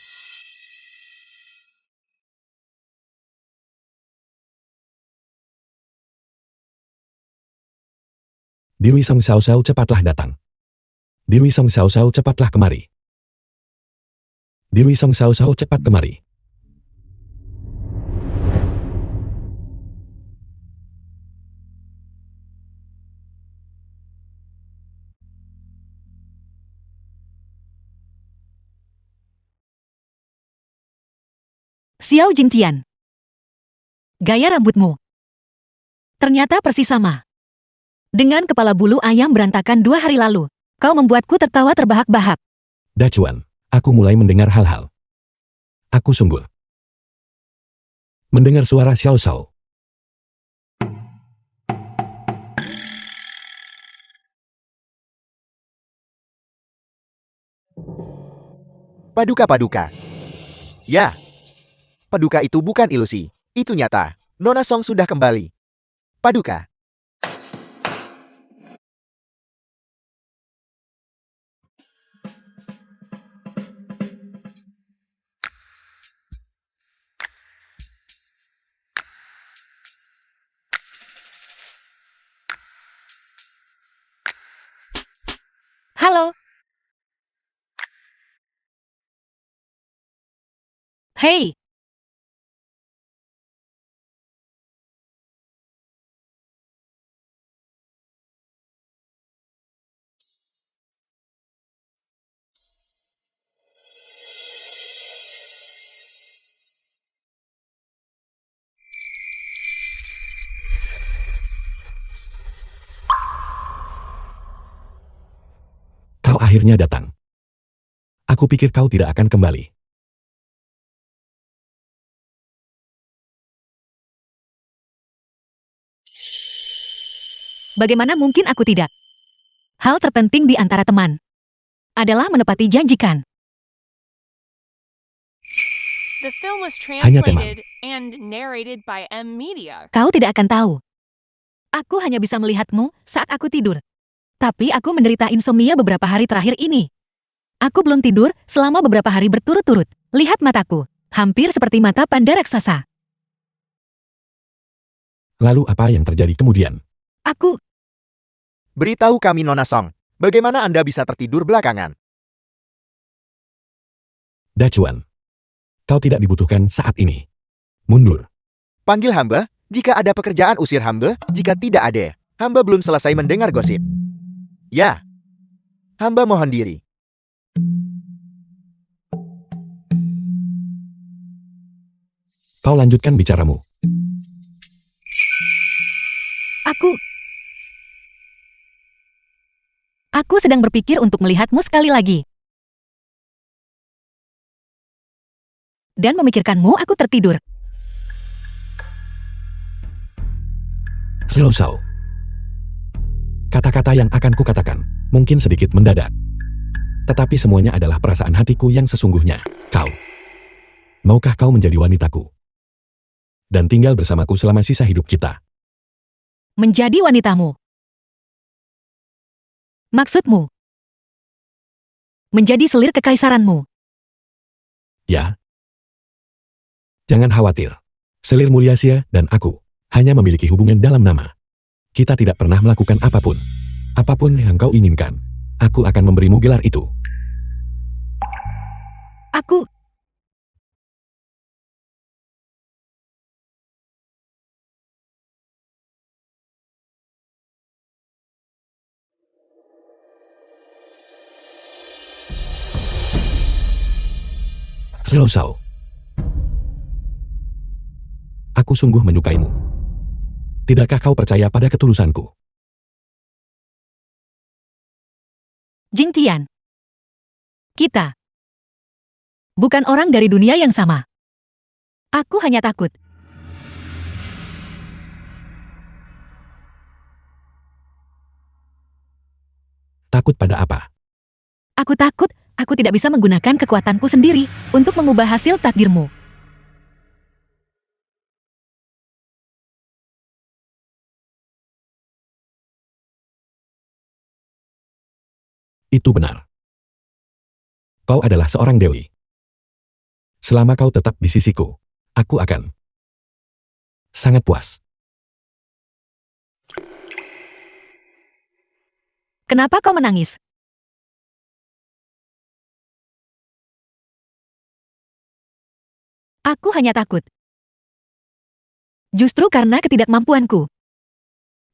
Speaker 2: Dewi Song Sao Sao cepatlah datang. Dewi Song Sao Sao cepatlah kemari. Dewi Song Sao Sao cepat kemari.
Speaker 1: Xiao Jingtian. Gaya rambutmu. Ternyata persis sama. Dengan kepala bulu ayam berantakan 2 hari lalu, kau membuatku tertawa terbahak-bahak.
Speaker 2: Dacuan, aku mulai mendengar hal-hal. Aku sungguh mendengar suara Xiao Xiao.
Speaker 3: Paduka, Paduka. Ya. Paduka itu bukan ilusi. Itu nyata. Nona Song sudah kembali. Paduka.
Speaker 1: Halo, Hei,
Speaker 2: Kau akhirnya datang. Aku pikir kau tidak akan kembali.
Speaker 1: bagaimana mungkin aku tidak? Hal terpenting di antara teman adalah menepati janjikan.
Speaker 4: The film was
Speaker 2: Hanya teman.
Speaker 4: translated and narrated by M Media.
Speaker 1: Kau tidak akan tahu. Aku hanya bisa melihatmu saat aku tidur. Tapi aku menderita insomnia beberapa hari terakhir ini. Aku belum tidur selama beberapa hari berturut-turut. Lihat mataku, hampir seperti mata panda raksasa.
Speaker 2: Lalu apa yang terjadi kemudian?
Speaker 1: Aku,
Speaker 3: Beritahu kami Nona Song, bagaimana Anda bisa tertidur belakangan?
Speaker 2: Dacuan. Kau tidak dibutuhkan saat ini. Mundur.
Speaker 3: Panggil hamba, jika ada pekerjaan usir hamba, jika tidak ada, hamba belum selesai mendengar gosip. Ya, hamba mohon diri.
Speaker 2: Kau lanjutkan bicaramu.
Speaker 1: Aku sedang berpikir untuk melihatmu sekali lagi. Dan memikirkanmu aku tertidur.
Speaker 2: Silosau. Kata-kata yang akan kukatakan mungkin sedikit mendadak. Tetapi semuanya adalah perasaan hatiku yang sesungguhnya. Kau. Maukah kau menjadi wanitaku? Dan tinggal bersamaku selama sisa hidup kita.
Speaker 1: Menjadi wanitamu. Maksudmu? Menjadi selir kekaisaranmu.
Speaker 2: Ya. Jangan khawatir. Selir Muliasia dan aku hanya memiliki hubungan dalam nama. Kita tidak pernah melakukan apapun. Apapun yang kau inginkan, aku akan memberimu gelar itu.
Speaker 1: Aku...
Speaker 2: Silosau. Aku sungguh menyukaimu. Tidakkah kau percaya pada ketulusanku?
Speaker 1: Jing Tian. Kita. Bukan orang dari dunia yang sama. Aku hanya takut.
Speaker 2: Takut pada apa?
Speaker 1: Aku takut aku tidak bisa menggunakan kekuatanku sendiri untuk mengubah hasil takdirmu.
Speaker 2: Itu benar. Kau adalah seorang dewi. Selama kau tetap di sisiku, aku akan sangat puas.
Speaker 1: Kenapa kau menangis? Aku hanya takut. Justru karena ketidakmampuanku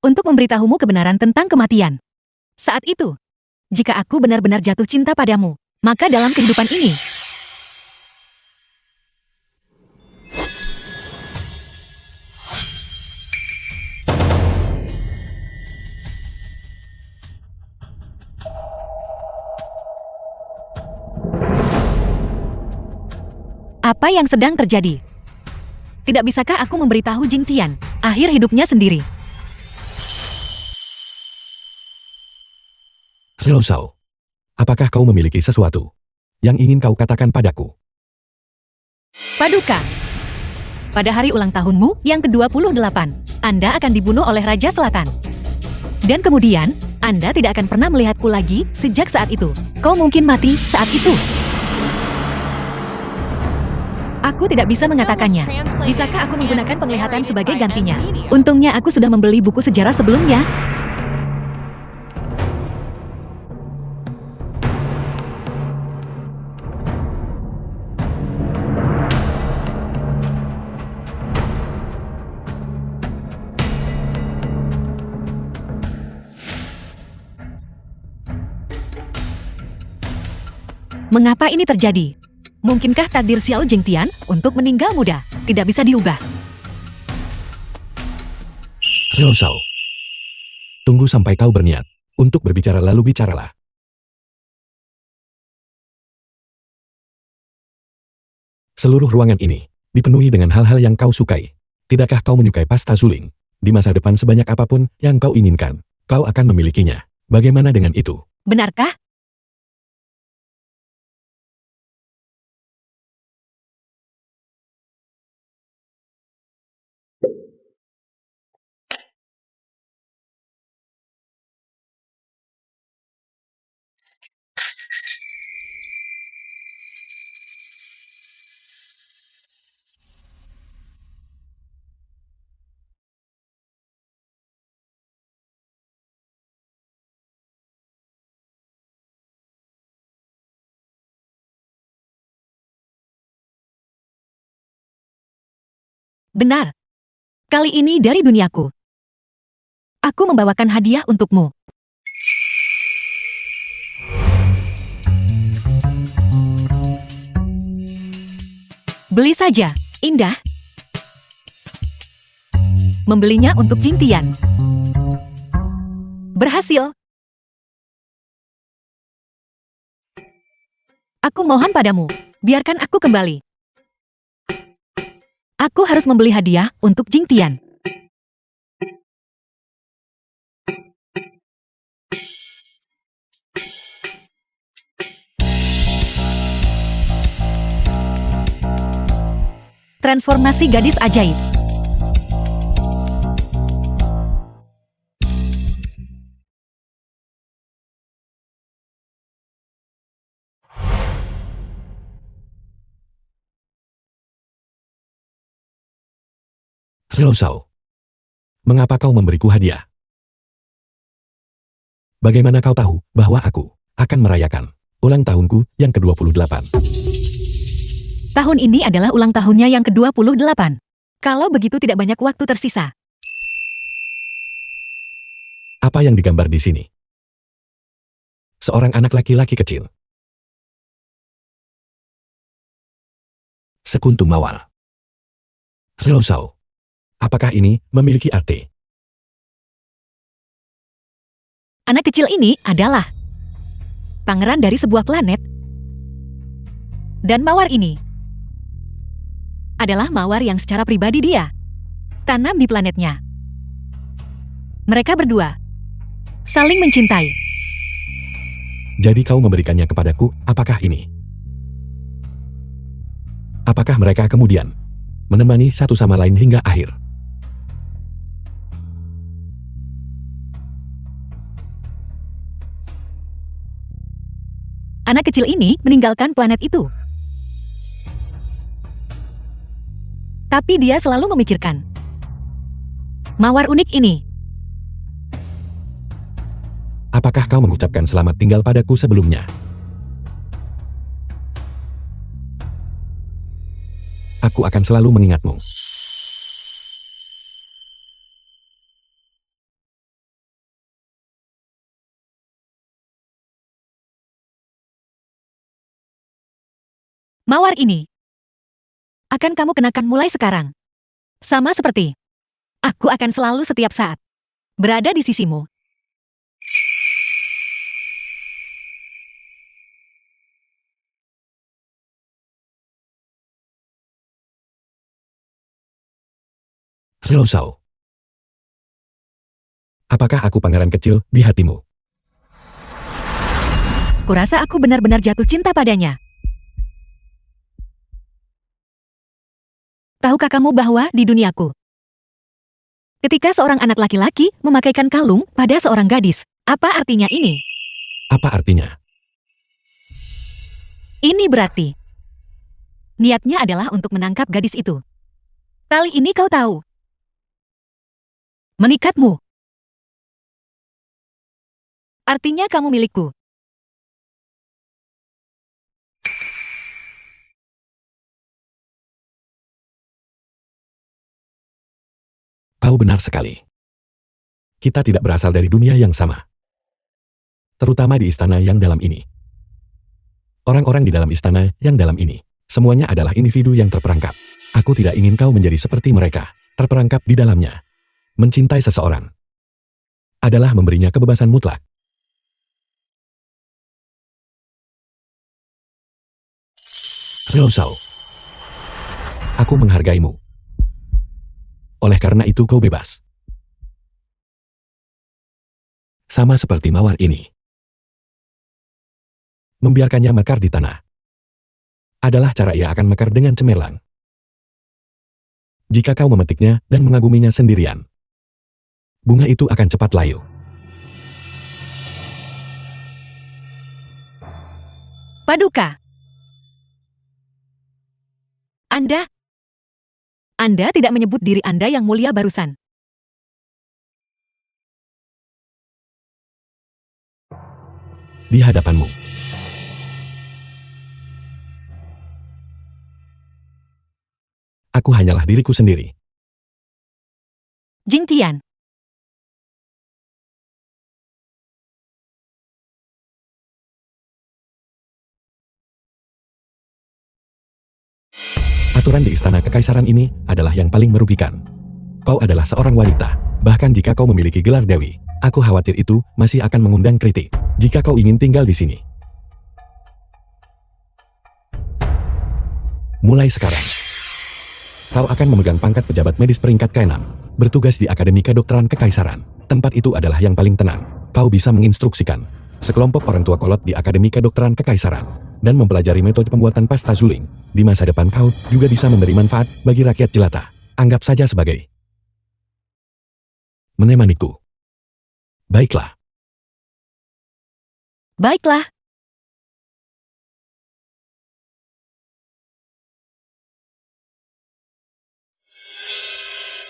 Speaker 1: untuk memberitahumu kebenaran tentang kematian. Saat itu, jika aku benar-benar jatuh cinta padamu, maka dalam kehidupan ini, apa yang sedang terjadi? Tidak bisakah aku memberitahu Jing Tian akhir hidupnya sendiri?
Speaker 2: Silosau. Apakah kau memiliki sesuatu yang ingin kau katakan padaku?
Speaker 1: Paduka, pada hari ulang tahunmu yang ke-28, Anda akan dibunuh oleh Raja Selatan. Dan kemudian, Anda tidak akan pernah melihatku lagi sejak saat itu. Kau mungkin mati saat itu. Aku tidak bisa mengatakannya. Bisakah aku menggunakan penglihatan sebagai gantinya? Untungnya aku sudah membeli buku sejarah sebelumnya. Mengapa ini terjadi? Mungkinkah takdir Xiao Jingtian untuk meninggal muda tidak bisa diubah?
Speaker 2: Xiao Shao. Tunggu sampai kau berniat untuk berbicara lalu bicaralah. Seluruh ruangan ini dipenuhi dengan hal-hal yang kau sukai. Tidakkah kau menyukai pasta suling? Di masa depan sebanyak apapun yang kau inginkan, kau akan memilikinya. Bagaimana dengan itu?
Speaker 1: Benarkah? Benar. Kali ini dari duniaku. Aku membawakan hadiah untukmu. Beli saja, indah. Membelinya untuk Jingtian. Berhasil. Aku mohon padamu, biarkan aku kembali. Aku harus membeli hadiah untuk Jingtian. Transformasi gadis ajaib.
Speaker 2: Xiao Shao. Mengapa kau memberiku hadiah? Bagaimana kau tahu bahwa aku akan merayakan ulang tahunku yang ke-28?
Speaker 1: Tahun ini adalah ulang tahunnya yang ke-28. Kalau begitu tidak banyak waktu tersisa.
Speaker 2: Apa yang digambar di sini? Seorang anak laki-laki kecil. Sekuntum mawar. Xiao Shao. Apakah ini memiliki arti?
Speaker 1: Anak kecil ini adalah pangeran dari sebuah planet. Dan mawar ini adalah mawar yang secara pribadi dia tanam di planetnya. Mereka berdua saling mencintai.
Speaker 2: Jadi kau memberikannya kepadaku, apakah ini? Apakah mereka kemudian menemani satu sama lain hingga akhir?
Speaker 1: Anak kecil ini meninggalkan planet itu. Tapi dia selalu memikirkan mawar unik ini.
Speaker 2: Apakah kau mengucapkan selamat tinggal padaku sebelumnya? Aku akan selalu mengingatmu.
Speaker 1: Mawar ini akan kamu kenakan mulai sekarang. Sama seperti aku akan selalu setiap saat berada di sisimu.
Speaker 2: Xiao Shao. Apakah aku pangeran kecil di hatimu?
Speaker 1: Kurasa aku benar-benar jatuh cinta padanya. Tahukah kamu bahwa di duniaku, ketika seorang anak laki-laki memakaikan kalung pada seorang gadis, apa artinya ini?
Speaker 2: Apa artinya?
Speaker 1: Ini berarti niatnya adalah untuk menangkap gadis itu. Kali ini kau tahu. Mengikatmu. Artinya kamu milikku.
Speaker 2: Kau benar sekali. Kita tidak berasal dari dunia yang sama. Terutama di istana yang dalam ini. Orang-orang di dalam istana yang dalam ini, semuanya adalah individu yang terperangkap. Aku tidak ingin kau menjadi seperti mereka, terperangkap di dalamnya. Mencintai seseorang adalah memberinya kebebasan mutlak. Xiao Shao, aku menghargaimu. Oleh karena itu kau bebas. Sama seperti mawar ini. Membiarkannya mekar di tanah adalah cara ia akan mekar dengan cemerlang. Jika kau memetiknya dan mengaguminya sendirian, bunga itu akan cepat layu.
Speaker 1: Paduka. Anda tidak menyebut diri Anda yang mulia barusan.
Speaker 2: Di hadapanmu. Aku hanyalah diriku sendiri.
Speaker 1: Jing Tian.
Speaker 2: Aturan di istana kekaisaran ini adalah yang paling merugikan. Kau adalah seorang wanita, bahkan jika kau memiliki gelar dewi, aku khawatir itu masih akan mengundang kritik jika kau ingin tinggal di sini. Mulai sekarang, kau akan memegang pangkat pejabat medis peringkat ke-6, bertugas di Akademi Kedokteran Kekaisaran. Tempat itu adalah yang paling tenang. Kau bisa menginstruksikan sekelompok orang tua kolot di Akademi Kedokteran Kekaisaran dan mempelajari metode pembuatan pasta suling. Di masa depan kau juga bisa memberi manfaat bagi rakyat jelata. Anggap saja sebagai menemaniku. Baiklah.
Speaker 1: Baiklah.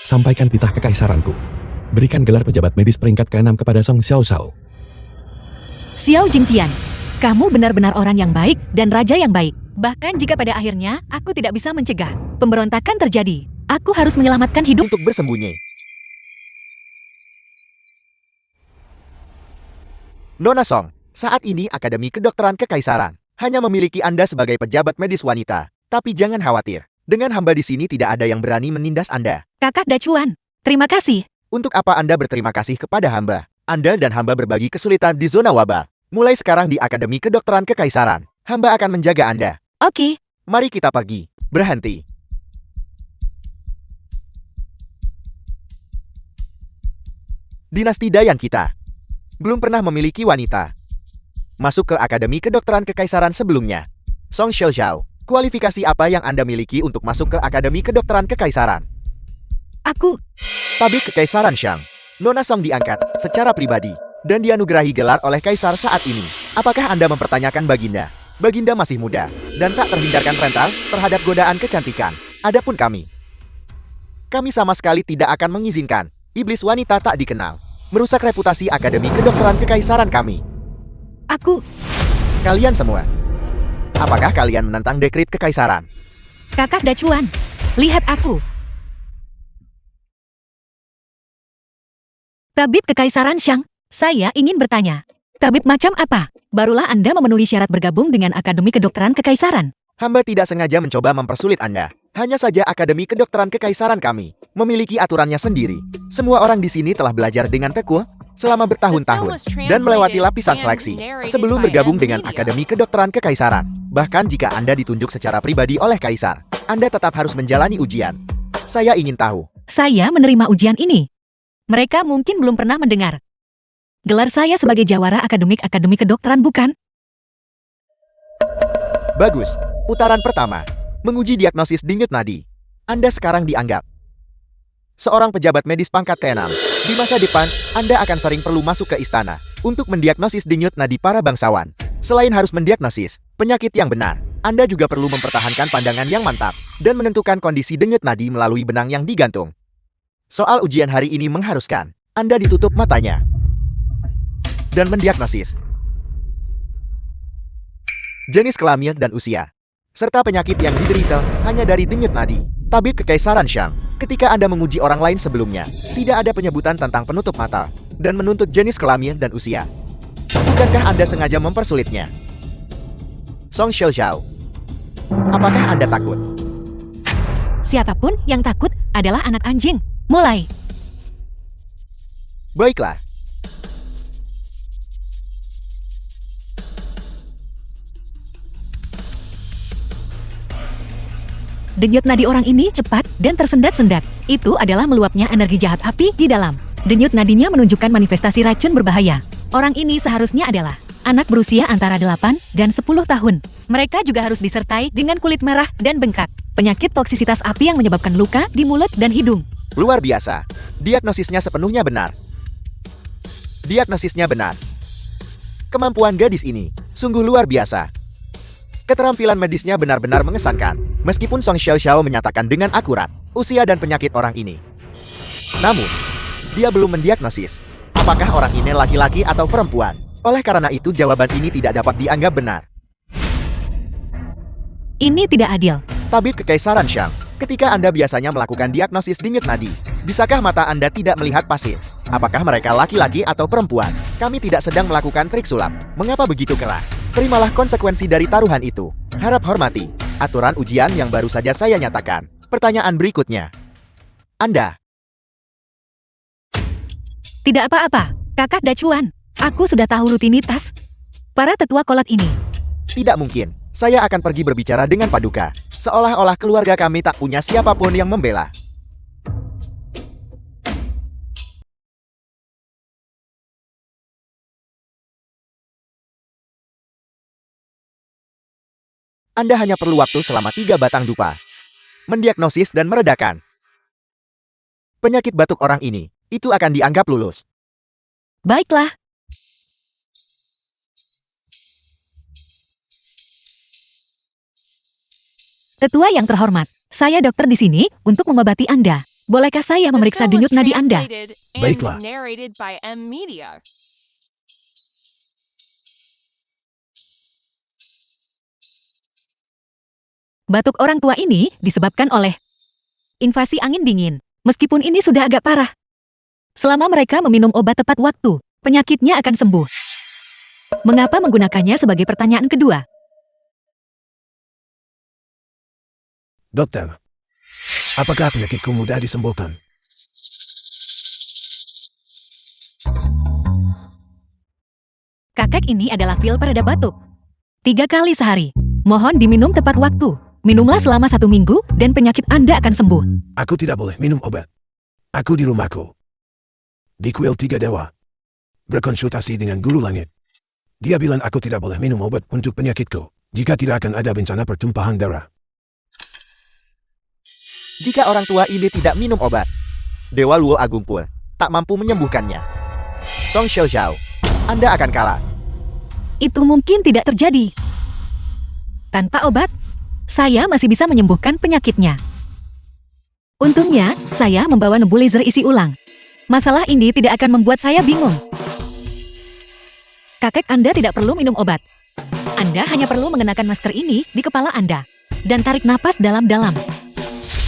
Speaker 2: Sampaikan titah kekaisaranku. Berikan gelar pejabat medis peringkat ke-6 kepada Song Xiao Shao.
Speaker 1: Xiao Jingtian, kamu benar-benar orang yang baik dan raja yang baik. Bahkan jika pada akhirnya aku tidak bisa mencegah pemberontakan terjadi, aku harus menyelamatkan hidup.
Speaker 3: Untuk bersembunyi. Nona Song, saat ini Akademi Kedokteran Kekaisaran hanya memiliki Anda sebagai pejabat medis wanita. Tapi jangan khawatir, dengan hamba di sini tidak ada yang berani menindas Anda.
Speaker 1: Kakak Dacuan, terima kasih.
Speaker 3: Untuk apa Anda berterima kasih kepada hamba? Anda dan hamba berbagi kesulitan di zona wabah. Mulai sekarang di Akademi Kedokteran Kekaisaran, hamba akan menjaga Anda.
Speaker 1: Oke.
Speaker 3: Mari kita pergi. Berhenti. Dinasti Dayan kita belum pernah memiliki wanita masuk ke Akademi Kedokteran Kekaisaran sebelumnya. Song Xiao, kualifikasi apa yang Anda miliki untuk masuk ke Akademi Kedokteran Kekaisaran?
Speaker 1: Aku.
Speaker 3: Tabib Kekaisaran Shang. Nona Song diangkat secara pribadi dan dianugerahi gelar oleh Kaisar saat ini. Apakah Anda mempertanyakan Baginda? Baginda masih muda dan tak terhindarkan rental terhadap godaan kecantikan. Adapun kami sama sekali tidak akan mengizinkan iblis wanita tak dikenal merusak reputasi Akademi Kedokteran Kekaisaran kami.
Speaker 1: Aku.
Speaker 3: Kalian semua, apakah kalian menentang dekrit kekaisaran?
Speaker 1: Kakak Dacuan, lihat aku. Tabib Kekaisaran Shang, saya ingin bertanya. Tabib macam apa? Barulah Anda memenuhi syarat bergabung dengan Akademi Kedokteran Kekaisaran.
Speaker 3: Hamba tidak sengaja mencoba mempersulit Anda. Hanya saja Akademi Kedokteran Kekaisaran kami memiliki aturannya sendiri. Semua orang di sini telah belajar dengan tekun selama bertahun-tahun dan melewati lapisan seleksi sebelum bergabung dengan Akademi Kedokteran Kekaisaran. Bahkan jika Anda ditunjuk secara pribadi oleh Kaisar, Anda tetap harus menjalani ujian. Saya ingin tahu.
Speaker 1: Saya menerima ujian ini. Mereka mungkin belum pernah mendengar. Gelar saya sebagai jawara akademik Akademi Kedokteran bukan?
Speaker 3: Bagus. Putaran pertama. Menguji diagnosis denyut nadi. Anda sekarang dianggap seorang pejabat medis pangkat ke-6. Di masa depan, Anda akan sering perlu masuk ke istana untuk mendiagnosis denyut nadi para bangsawan. Selain harus mendiagnosis penyakit yang benar, Anda juga perlu mempertahankan pandangan yang mantap dan menentukan kondisi denyut nadi melalui benang yang digantung. Soal ujian hari ini mengharuskan Anda ditutup matanya dan mendiagnosis jenis kelamin dan usia, serta penyakit yang diderita hanya dari denyut nadi. Tabib Kekaisaran Shang, ketika Anda menguji orang lain sebelumnya, tidak ada penyebutan tentang penutup mata dan menuntut jenis kelamin dan usia. Bukankah Anda sengaja mempersulitnya? Song Xiaozhao, apakah Anda takut?
Speaker 1: Siapapun yang takut adalah anak anjing. Mulai.
Speaker 3: Baiklah.
Speaker 1: Denyut nadi orang ini cepat dan tersendat-sendat. Itu adalah meluapnya energi jahat api di dalam. Denyut nadinya menunjukkan manifestasi racun berbahaya. Orang ini seharusnya adalah anak berusia antara 8 dan 10 tahun. Mereka juga harus disertai dengan kulit merah dan bengkak. Penyakit toksisitas api yang menyebabkan luka di mulut dan hidung.
Speaker 3: Luar biasa. Diagnosisnya sepenuhnya benar. Diagnosisnya benar. Kemampuan gadis ini sungguh luar biasa. Keterampilan medisnya benar-benar mengesankan, meskipun Song Xiaozhao menyatakan dengan akurat usia dan penyakit orang ini. Namun, dia belum mendiagnosis apakah orang ini laki-laki atau perempuan. Oleh karena itu jawaban ini tidak dapat dianggap benar.
Speaker 1: Ini tidak adil.
Speaker 3: Tabib Kekaisaran Shang, ketika Anda biasanya melakukan diagnosis denyut nadi, bisakah mata Anda tidak melihat pasien? Apakah mereka laki-laki atau perempuan? Kami tidak sedang melakukan trik sulap. Mengapa begitu keras? Terimalah konsekuensi dari taruhan itu. Harap hormati aturan ujian yang baru saja saya nyatakan. Pertanyaan berikutnya. Anda.
Speaker 1: Tidak apa-apa, Kakak Dacuan. Aku sudah tahu rutinitas para tetua kolat ini.
Speaker 3: Tidak mungkin. Saya akan pergi berbicara dengan Paduka. Seolah-olah keluarga kami tak punya siapapun yang membela. Anda hanya perlu waktu selama 3 batang dupa. Mendiagnosis dan meredakan penyakit batuk orang ini. Itu akan dianggap lulus.
Speaker 1: Baiklah. Tetua yang terhormat, saya dokter di sini untuk mengobati Anda. Bolehkah saya
Speaker 4: The
Speaker 1: memeriksa
Speaker 4: film
Speaker 1: denyut
Speaker 4: was
Speaker 1: nadi Anda?
Speaker 4: translated and
Speaker 5: Baiklah.
Speaker 4: narrated by M Media.
Speaker 1: Batuk orang tua ini disebabkan oleh invasi angin dingin. Meskipun ini sudah agak parah. Selama mereka meminum obat tepat waktu, penyakitnya akan sembuh. Mengapa menggunakannya sebagai pertanyaan kedua?
Speaker 5: Dokter, apakah penyakitku mudah disembuhkan?
Speaker 1: Kakek ini adalah pil pereda batuk. 3 kali sehari. Mohon diminum tepat waktu. Minumlah selama 1 minggu dan penyakit Anda akan sembuh.
Speaker 5: Aku tidak boleh minum obat. Aku di rumahku. Di kuil 3 dewa. Berkonsultasi dengan guru langit. Dia bilang aku tidak boleh minum obat untuk penyakitku. Jika tidak akan ada bencana pertumpahan darah.
Speaker 3: Jika orang tua ini tidak minum obat, Dewa Luo Agung Pul tak mampu menyembuhkannya. Song Xiaozhao, Anda akan kalah.
Speaker 1: Itu mungkin tidak terjadi. Tanpa obat, saya masih bisa menyembuhkan penyakitnya. Untungnya, saya membawa nebulizer isi ulang. Masalah ini tidak akan membuat saya bingung. Kakek Anda tidak perlu minum obat. Anda hanya perlu mengenakan masker ini di kepala Anda. Dan tarik napas dalam-dalam.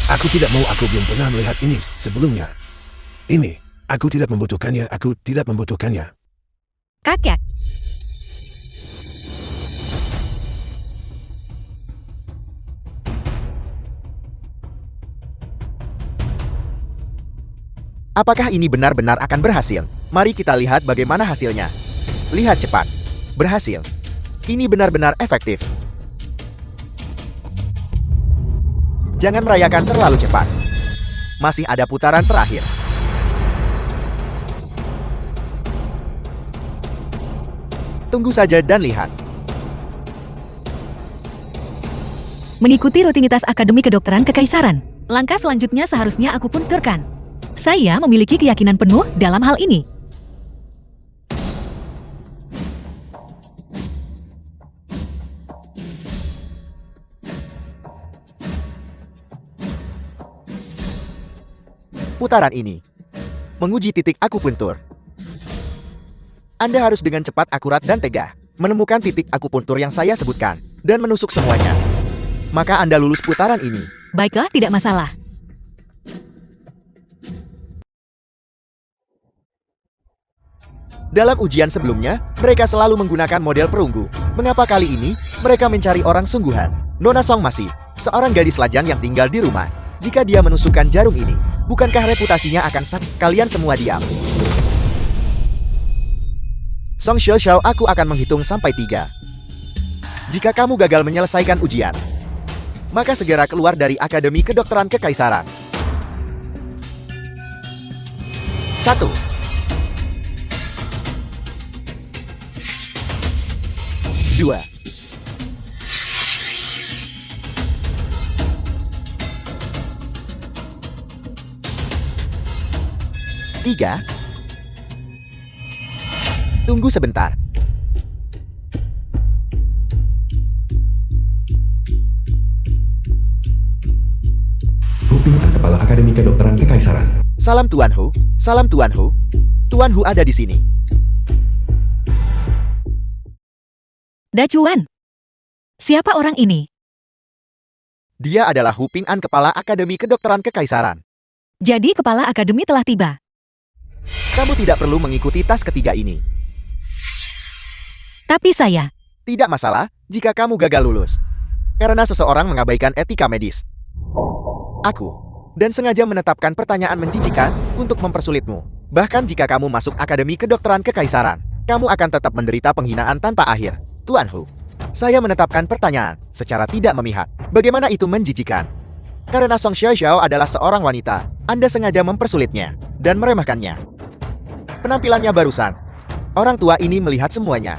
Speaker 5: Aku tidak mau, aku belum pernah melihat ini sebelumnya. Ini, aku tidak membutuhkannya, aku tidak membutuhkannya.
Speaker 1: Kakek.
Speaker 3: Apakah ini benar-benar akan berhasil? Mari kita lihat bagaimana hasilnya. Lihat cepat. Berhasil. Ini benar-benar efektif. Jangan merayakan terlalu cepat. Masih ada putaran terakhir. Tunggu saja dan lihat.
Speaker 1: Mengikuti rutinitas Akademi Kedokteran Kekaisaran. Langkah selanjutnya seharusnya aku punturkan. Saya memiliki keyakinan penuh dalam hal ini.
Speaker 3: Putaran ini menguji titik akupuntur. Anda harus dengan cepat, akurat, dan tegak menemukan titik akupuntur yang saya sebutkan dan menusuk semuanya. Maka Anda lulus putaran ini.
Speaker 1: Baiklah, tidak masalah.
Speaker 3: Dalam ujian sebelumnya, mereka selalu menggunakan model perunggu. Mengapa kali ini mereka mencari orang sungguhan? Nona Song masih seorang gadis lajang yang tinggal di rumah. Jika dia menusukkan jarum ini, bukankah reputasinya akan sakit? Kalian semua diam. Song Xiao, aku akan menghitung sampai 3. Jika kamu gagal menyelesaikan ujian, maka segera keluar dari Akademi Kedokteran Kekaisaran. 1, 2, 3. Tunggu sebentar.
Speaker 2: Huping, Kepala Akademi Kedokteran Kekaisaran.
Speaker 3: Salam Tuan Hu. Salam Tuan Hu. Tuan Hu ada di sini.
Speaker 1: Dacuan. Siapa orang ini?
Speaker 3: Dia adalah Hu Ping An, Kepala Akademi Kedokteran Kekaisaran.
Speaker 1: Jadi kepala akademi telah tiba.
Speaker 3: Kamu tidak perlu mengikuti tes ketiga ini.
Speaker 1: Tapi saya,
Speaker 3: Tidak masalah jika kamu gagal lulus. Karena seseorang mengabaikan etika medis. Aku dan sengaja menetapkan pertanyaan menjijikan untuk mempersulitmu. Bahkan jika kamu masuk Akademi Kedokteran Kekaisaran, kamu akan tetap menderita penghinaan tanpa akhir. Tuan Hu, saya menetapkan pertanyaan secara tidak memihak. Bagaimana itu menjijikan? Karena Song Xiao adalah seorang wanita, Anda sengaja mempersulitnya dan meremehkannya. Penampilannya barusan. Orang tua ini melihat semuanya.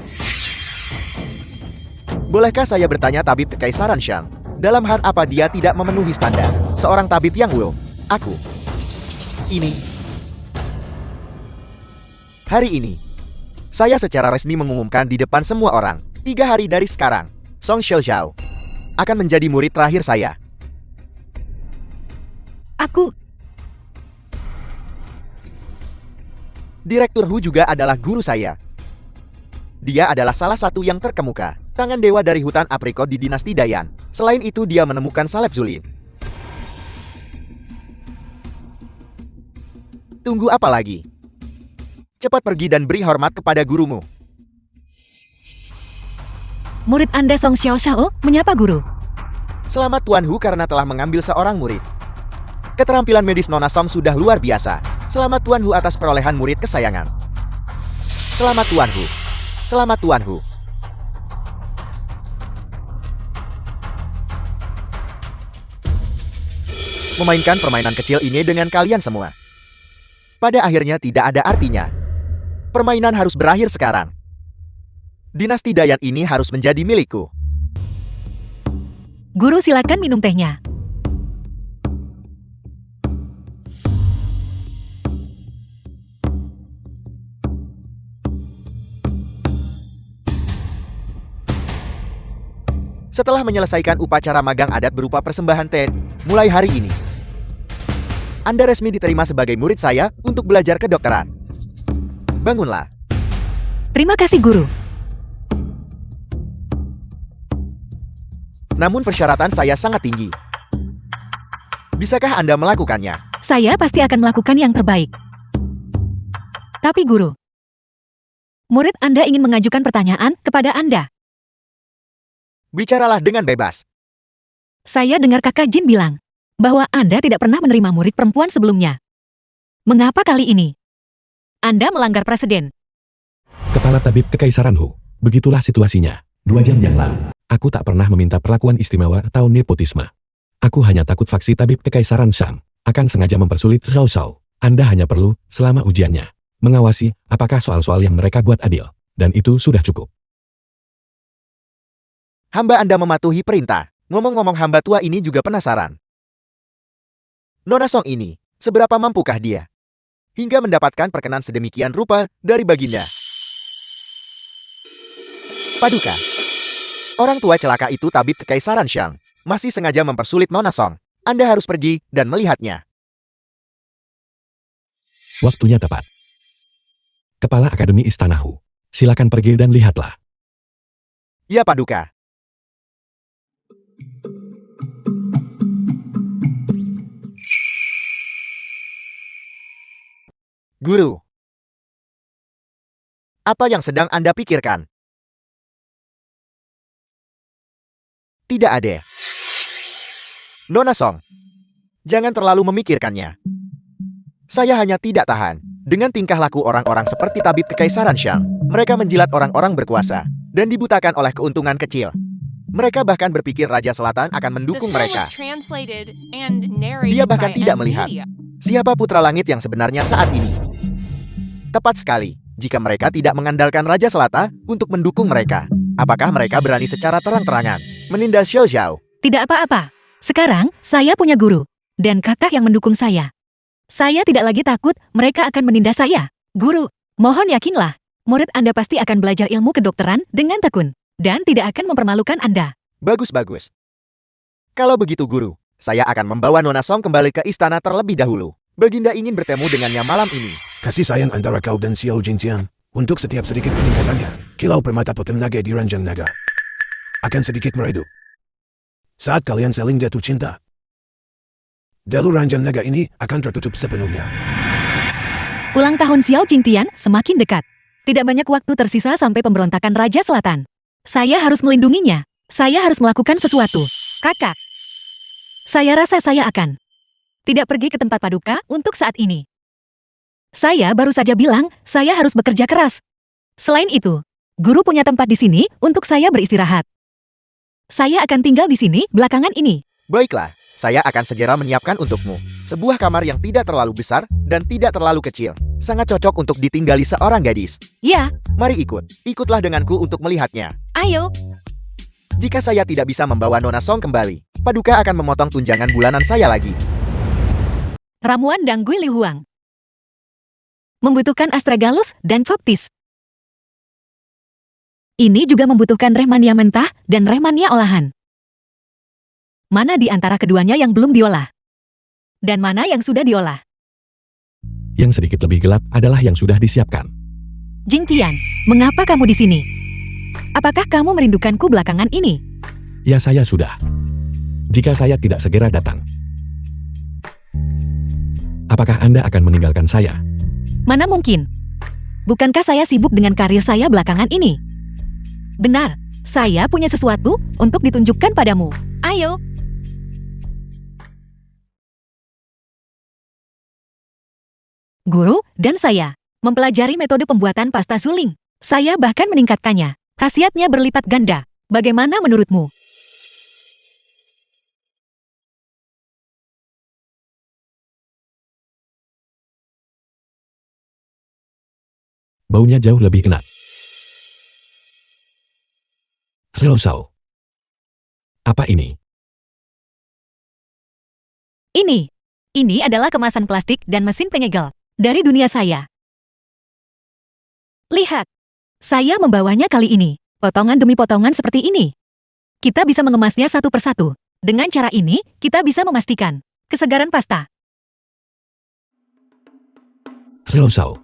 Speaker 3: Bolehkah saya bertanya tabib Kekaisaran Shang? Dalam hal apa dia tidak memenuhi standar seorang tabib yang will? Aku. Ini. Hari ini, saya secara resmi mengumumkan di depan semua orang, 3 hari dari sekarang, Song Xiao akan menjadi murid terakhir saya.
Speaker 1: aku,
Speaker 3: Direktur Hu juga adalah guru saya. Dia adalah salah satu yang terkemuka, tangan dewa dari hutan aprikot di dinasti Dayan. Selain itu dia menemukan salep Zulin. Tunggu apa lagi? Cepat pergi dan beri hormat kepada gurumu.
Speaker 1: murid Anda Song Xiao menyapa guru.
Speaker 3: Selamat Tuan Hu karena telah mengambil seorang murid. Keterampilan medis Nona Song sudah luar biasa. Selamat Tuan Hu atas perolehan murid kesayangan. Selamat Tuan Hu. Selamat Tuan Hu. Memainkan permainan kecil ini dengan kalian semua. Pada akhirnya tidak ada artinya. Permainan harus berakhir sekarang. Dinasti Dayan ini harus menjadi milikku.
Speaker 1: Guru silakan minum tehnya.
Speaker 3: Setelah menyelesaikan upacara magang adat berupa persembahan teh, mulai hari ini, Anda resmi diterima sebagai murid saya untuk belajar kedokteran. Bangunlah.
Speaker 1: Terima kasih guru.
Speaker 3: Namun persyaratan saya sangat tinggi. Bisakah Anda melakukannya?
Speaker 1: Saya pasti akan melakukan yang terbaik. Tapi guru, murid Anda ingin mengajukan pertanyaan kepada Anda.
Speaker 3: Bicaralah dengan bebas.
Speaker 1: Saya dengar kakak Jin bilang bahwa Anda tidak pernah menerima murid perempuan sebelumnya. Mengapa kali ini? Anda melanggar presiden.
Speaker 2: Kepala Tabib Kekaisaran Hu. Begitulah situasinya. 2 jam yang lalu, aku tak pernah meminta perlakuan istimewa atau nepotisme. Aku hanya takut faksi Tabib Kekaisaran Shang akan sengaja mempersulit Xiao. Anda hanya perlu, selama ujiannya, mengawasi apakah soal-soal yang mereka buat adil. Dan itu sudah cukup.
Speaker 3: Hamba Anda mematuhi perintah. Ngomong-ngomong hamba tua ini juga penasaran. Nona Song ini, seberapa mampukah dia? Hingga mendapatkan perkenan sedemikian rupa dari baginda. Paduka. Orang tua celaka itu tabib Kekaisaran Shang. Masih sengaja mempersulit Nona Song. Anda harus pergi dan melihatnya.
Speaker 2: Waktunya tepat. Kepala Akademi Istana Hu. Silakan pergi dan lihatlah.
Speaker 3: Ya Paduka. Guru. Apa yang sedang Anda pikirkan? Tidak ada. Nona Song, jangan terlalu memikirkannya. Saya hanya tidak tahan dengan tingkah laku orang-orang seperti tabib kekaisaran Shang. Mereka menjilat orang-orang berkuasa dan dibutakan oleh keuntungan kecil. Mereka bahkan berpikir Raja Selatan akan
Speaker 4: The
Speaker 3: mendukung
Speaker 4: film
Speaker 3: mereka.
Speaker 4: was translated and narrated
Speaker 3: Dia bahkan
Speaker 4: by
Speaker 3: tidak
Speaker 4: M
Speaker 3: melihat
Speaker 4: Media.
Speaker 3: siapa putra langit yang sebenarnya saat ini. Tepat sekali, jika mereka tidak mengandalkan Raja Selatan untuk mendukung mereka, apakah mereka berani secara terang-terangan menindas Xiao Xiao?
Speaker 1: Tidak apa-apa. Sekarang, saya punya guru. Dan kakak yang mendukung saya. Saya tidak lagi takut mereka akan menindas saya. Guru, mohon yakinlah. Murid Anda pasti akan belajar ilmu kedokteran dengan tekun. Dan tidak akan mempermalukan Anda.
Speaker 3: Bagus-bagus. Kalau begitu guru, saya akan membawa Nona Song kembali ke istana terlebih dahulu. Baginda ingin bertemu dengannya malam ini.
Speaker 5: Kasih sayang antara kau dan Xiao Jintian. Untuk setiap sedikit peningkatannya, kilau permata potem naga di ranjang naga akan sedikit meredup. Saat kalian saling jatuh cinta, jalur ranjang naga ini akan tertutup sepenuhnya.
Speaker 1: Ulang tahun Xiao Jingtian semakin dekat. Tidak banyak waktu tersisa sampai pemberontakan Raja Selatan. Saya harus melindunginya. Saya harus melakukan sesuatu. Kakak. Saya rasa saya akan tidak pergi ke tempat paduka untuk saat ini. Saya baru saja bilang, saya harus bekerja keras. Selain itu, guru punya tempat di sini untuk saya beristirahat. Saya akan tinggal di sini belakangan ini.
Speaker 3: Baiklah, saya akan segera menyiapkan untukmu sebuah kamar yang tidak terlalu besar dan tidak terlalu kecil. Sangat cocok untuk ditinggali seorang gadis.
Speaker 1: Ya,
Speaker 3: Mari ikutlah denganku untuk melihatnya.
Speaker 1: ayo.
Speaker 3: Jika saya tidak bisa membawa Nona Song kembali, paduka akan memotong tunjangan bulanan saya lagi.
Speaker 1: Ramuan Danggui Li Huang. Membutuhkan astragalus dan coptis. Ini juga membutuhkan rehmania mentah dan rehmania olahan. Mana di antara keduanya yang belum diolah? Dan mana yang sudah diolah?
Speaker 2: Yang sedikit lebih gelap adalah yang sudah disiapkan.
Speaker 1: Jingtian, mengapa kamu di sini? Apakah kamu merindukanku belakangan ini?
Speaker 2: Ya saya sudah. Jika saya tidak segera datang, apakah Anda akan meninggalkan saya?
Speaker 1: Mana mungkin? Bukankah saya sibuk dengan karir saya belakangan ini? Benar, saya punya sesuatu untuk ditunjukkan padamu. Ayo. Guru dan saya mempelajari metode pembuatan pasta suling. Saya bahkan meningkatkannya. Khasiatnya berlipat ganda. Bagaimana menurutmu?
Speaker 2: Baunya jauh lebih enak. Xiao. Apa ini?
Speaker 1: Ini adalah kemasan plastik dan mesin penyegel dari dunia saya. Lihat, saya membawanya kali ini, potongan demi potongan seperti ini. Kita bisa mengemasnya satu persatu. Dengan cara ini, kita bisa memastikan kesegaran pasta.
Speaker 2: Xiao.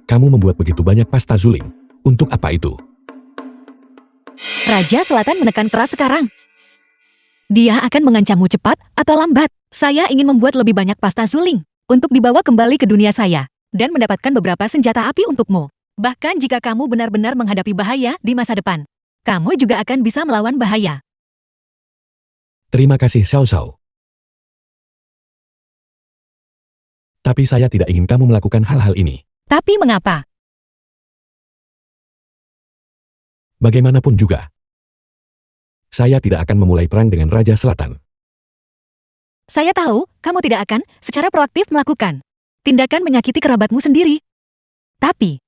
Speaker 2: Kamu membuat begitu banyak pasta suling. Untuk apa itu?
Speaker 1: Raja Selatan menekan keras sekarang. Dia akan mengancammu cepat atau lambat. Saya ingin membuat lebih banyak pasta suling untuk dibawa kembali ke dunia saya dan mendapatkan beberapa senjata api untukmu. Bahkan jika kamu benar-benar menghadapi bahaya di masa depan, kamu juga akan bisa melawan bahaya.
Speaker 2: Terima kasih Xiao. Tapi saya tidak ingin kamu melakukan hal-hal ini.
Speaker 1: Tapi mengapa?
Speaker 2: Bagaimanapun juga, saya tidak akan memulai perang dengan Raja Selatan.
Speaker 1: Saya tahu kamu tidak akan secara proaktif melakukan tindakan menyakiti kerabatmu sendiri. Tapi,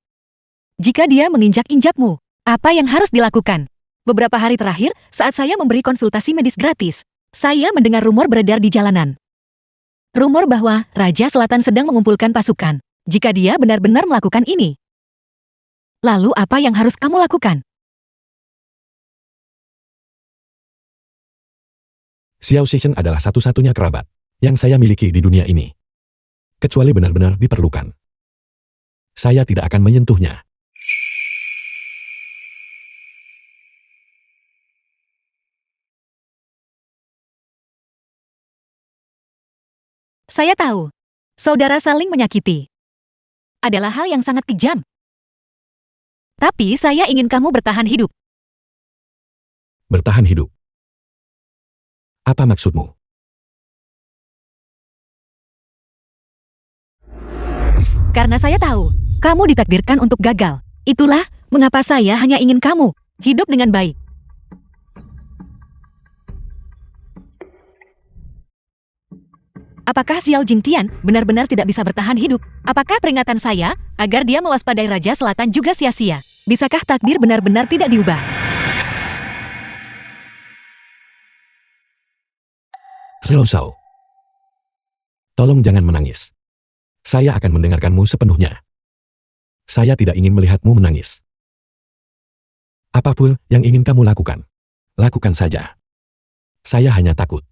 Speaker 1: jika dia menginjak-injakmu, apa yang harus dilakukan? Beberapa hari terakhir, saat saya memberi konsultasi medis gratis, saya mendengar rumor beredar di jalanan. Rumor bahwa Raja Selatan sedang mengumpulkan pasukan jika dia benar-benar melakukan ini. Lalu apa yang harus kamu lakukan?
Speaker 2: Xiao Zishen adalah satu-satunya kerabat yang saya miliki di dunia ini. Kecuali benar-benar diperlukan. Saya tidak akan menyentuhnya.
Speaker 1: Saya tahu, saudara saling menyakiti adalah hal yang sangat kejam. Tapi saya ingin kamu bertahan hidup.
Speaker 2: Bertahan hidup. Apa maksudmu?
Speaker 1: Karena saya tahu, kamu ditakdirkan untuk gagal. Itulah mengapa saya hanya ingin kamu hidup dengan baik. Apakah Xiao Jingtian benar-benar tidak bisa bertahan hidup? Apakah peringatan saya agar dia mewaspadai Raja Selatan juga sia-sia? Bisakah takdir benar-benar tidak diubah?
Speaker 2: Xiao Shao. Tolong jangan menangis. Saya akan mendengarkanmu sepenuhnya. Saya tidak ingin melihatmu menangis. Apapun yang ingin kamu lakukan, lakukan saja. Saya hanya takut.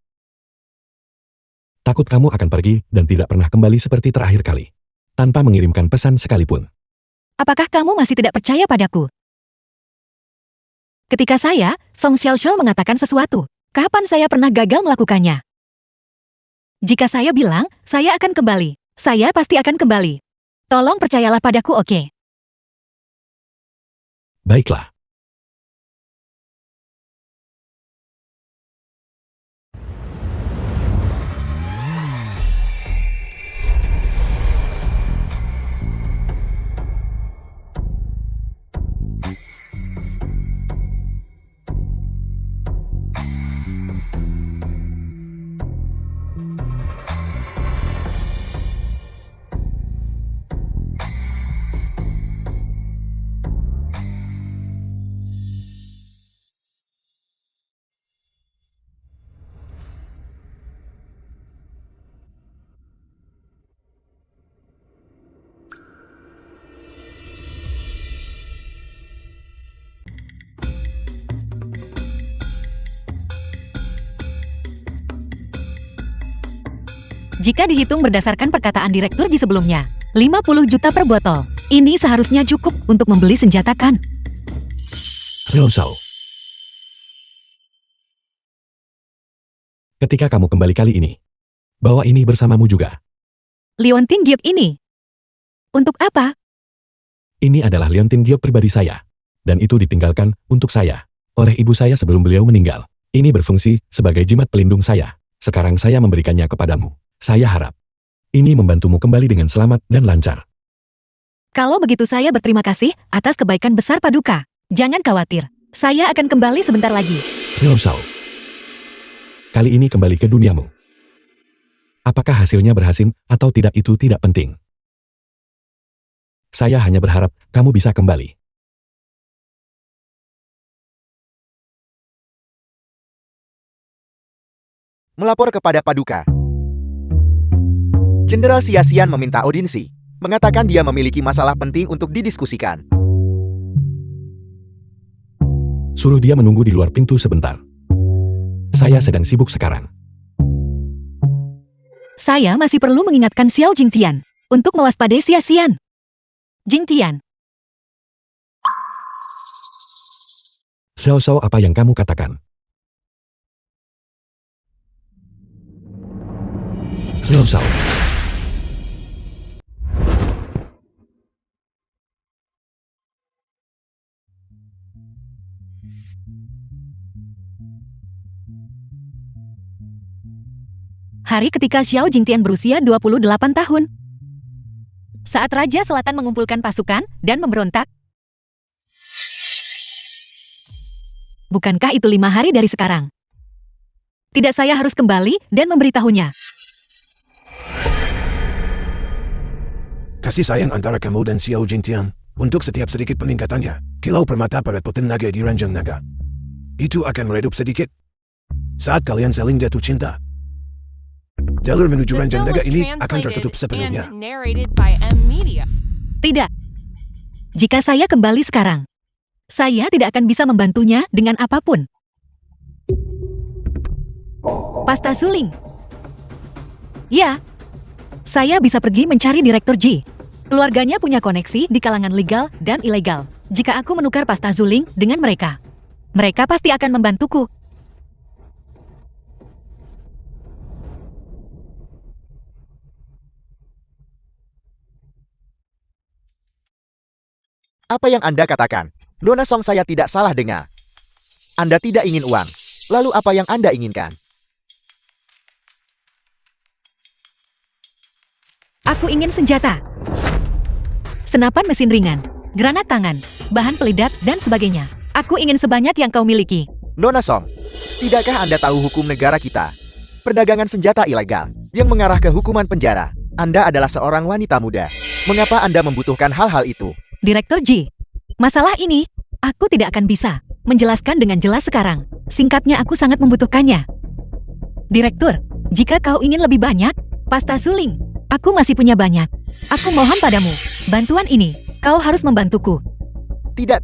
Speaker 2: Takut kamu akan pergi dan tidak pernah kembali seperti terakhir kali. Tanpa mengirimkan pesan sekalipun.
Speaker 1: Apakah kamu masih tidak percaya padaku? Ketika saya, Song Xiaoxiao mengatakan sesuatu, kapan saya pernah gagal melakukannya? Jika saya bilang, saya akan kembali. Saya pasti akan kembali. Tolong percayalah padaku, oke?
Speaker 2: Baiklah.
Speaker 1: Jika dihitung berdasarkan perkataan Direktur Ji sebelumnya, 50 juta per botol. Ini seharusnya cukup untuk membeli senjata kan?
Speaker 2: Xiao Shao. Ketika kamu kembali kali ini, bawa ini bersamamu juga.
Speaker 1: Liontin Giok ini. Untuk apa?
Speaker 2: Ini adalah Liontin Giok pribadi saya. Dan itu ditinggalkan untuk saya oleh ibu saya sebelum beliau meninggal. Ini berfungsi sebagai jimat pelindung saya. Sekarang saya memberikannya kepadamu. Saya harap ini membantumu kembali dengan selamat dan lancar.
Speaker 1: Kalau begitu saya berterima kasih atas kebaikan besar Paduka. Jangan khawatir, saya akan kembali sebentar lagi.
Speaker 2: Xiao Shao. Kali ini kembali ke duniamu. Apakah hasilnya berhasil atau tidak itu tidak penting. Saya hanya berharap kamu bisa kembali.
Speaker 3: Melapor kepada Paduka. Jenderal Xiaxian meminta audiensi, mengatakan dia memiliki masalah penting untuk didiskusikan.
Speaker 2: Suruh dia menunggu di luar pintu sebentar. Saya sedang sibuk sekarang.
Speaker 1: Saya masih perlu mengingatkan Xiao Jingtian untuk mewaspadai Xiaxian. Jingtian,
Speaker 2: Xiao Shao, apa yang kamu katakan? Xiao Shao.
Speaker 1: hari ketika Xiao Jingtian berusia 28 tahun. Saat Raja Selatan mengumpulkan pasukan dan memberontak. Bukankah itu 5 hari dari sekarang? Tidak, saya harus kembali dan memberitahunya.
Speaker 5: Kasih sayang antara kamu dan Xiao Jingtian. Untuk setiap sedikit peningkatannya, kilau permata pada poten naga di ranjang naga. Itu akan meredup sedikit. Saat kalian saling jatuh cinta. Jalur menuju
Speaker 4: The
Speaker 5: ranjang
Speaker 4: film
Speaker 5: naga
Speaker 4: was
Speaker 5: ini akan
Speaker 4: translated
Speaker 5: tertutup sepenuhnya.
Speaker 4: and narrated by M Media.
Speaker 1: Tidak. Jika saya kembali sekarang, saya tidak akan bisa membantunya dengan apapun. Pasta suling. Ya. Saya bisa pergi mencari Direktur Ji. Keluarganya punya koneksi di kalangan legal dan ilegal. Jika aku menukar pasta suling dengan mereka, mereka pasti akan membantuku.
Speaker 3: Apa yang Anda katakan? Nona Song, saya tidak salah dengar. Anda tidak ingin uang. Lalu apa yang Anda inginkan?
Speaker 1: Aku ingin senjata. Senapan mesin ringan, granat tangan, bahan peledak, dan sebagainya. Aku ingin sebanyak yang kau miliki.
Speaker 3: Nona Song, tidakkah Anda tahu hukum negara kita? Perdagangan senjata ilegal yang mengarah ke hukuman penjara. Anda adalah seorang wanita muda. Mengapa Anda membutuhkan hal-hal itu?
Speaker 1: Direktur Ji, masalah ini, aku tidak akan bisa menjelaskan dengan jelas sekarang. Singkatnya, aku sangat membutuhkannya. Direktur, jika kau ingin lebih banyak, pasta suling, aku masih punya banyak. Aku mohon padamu, bantuan ini, kau harus membantuku.
Speaker 3: Tidak.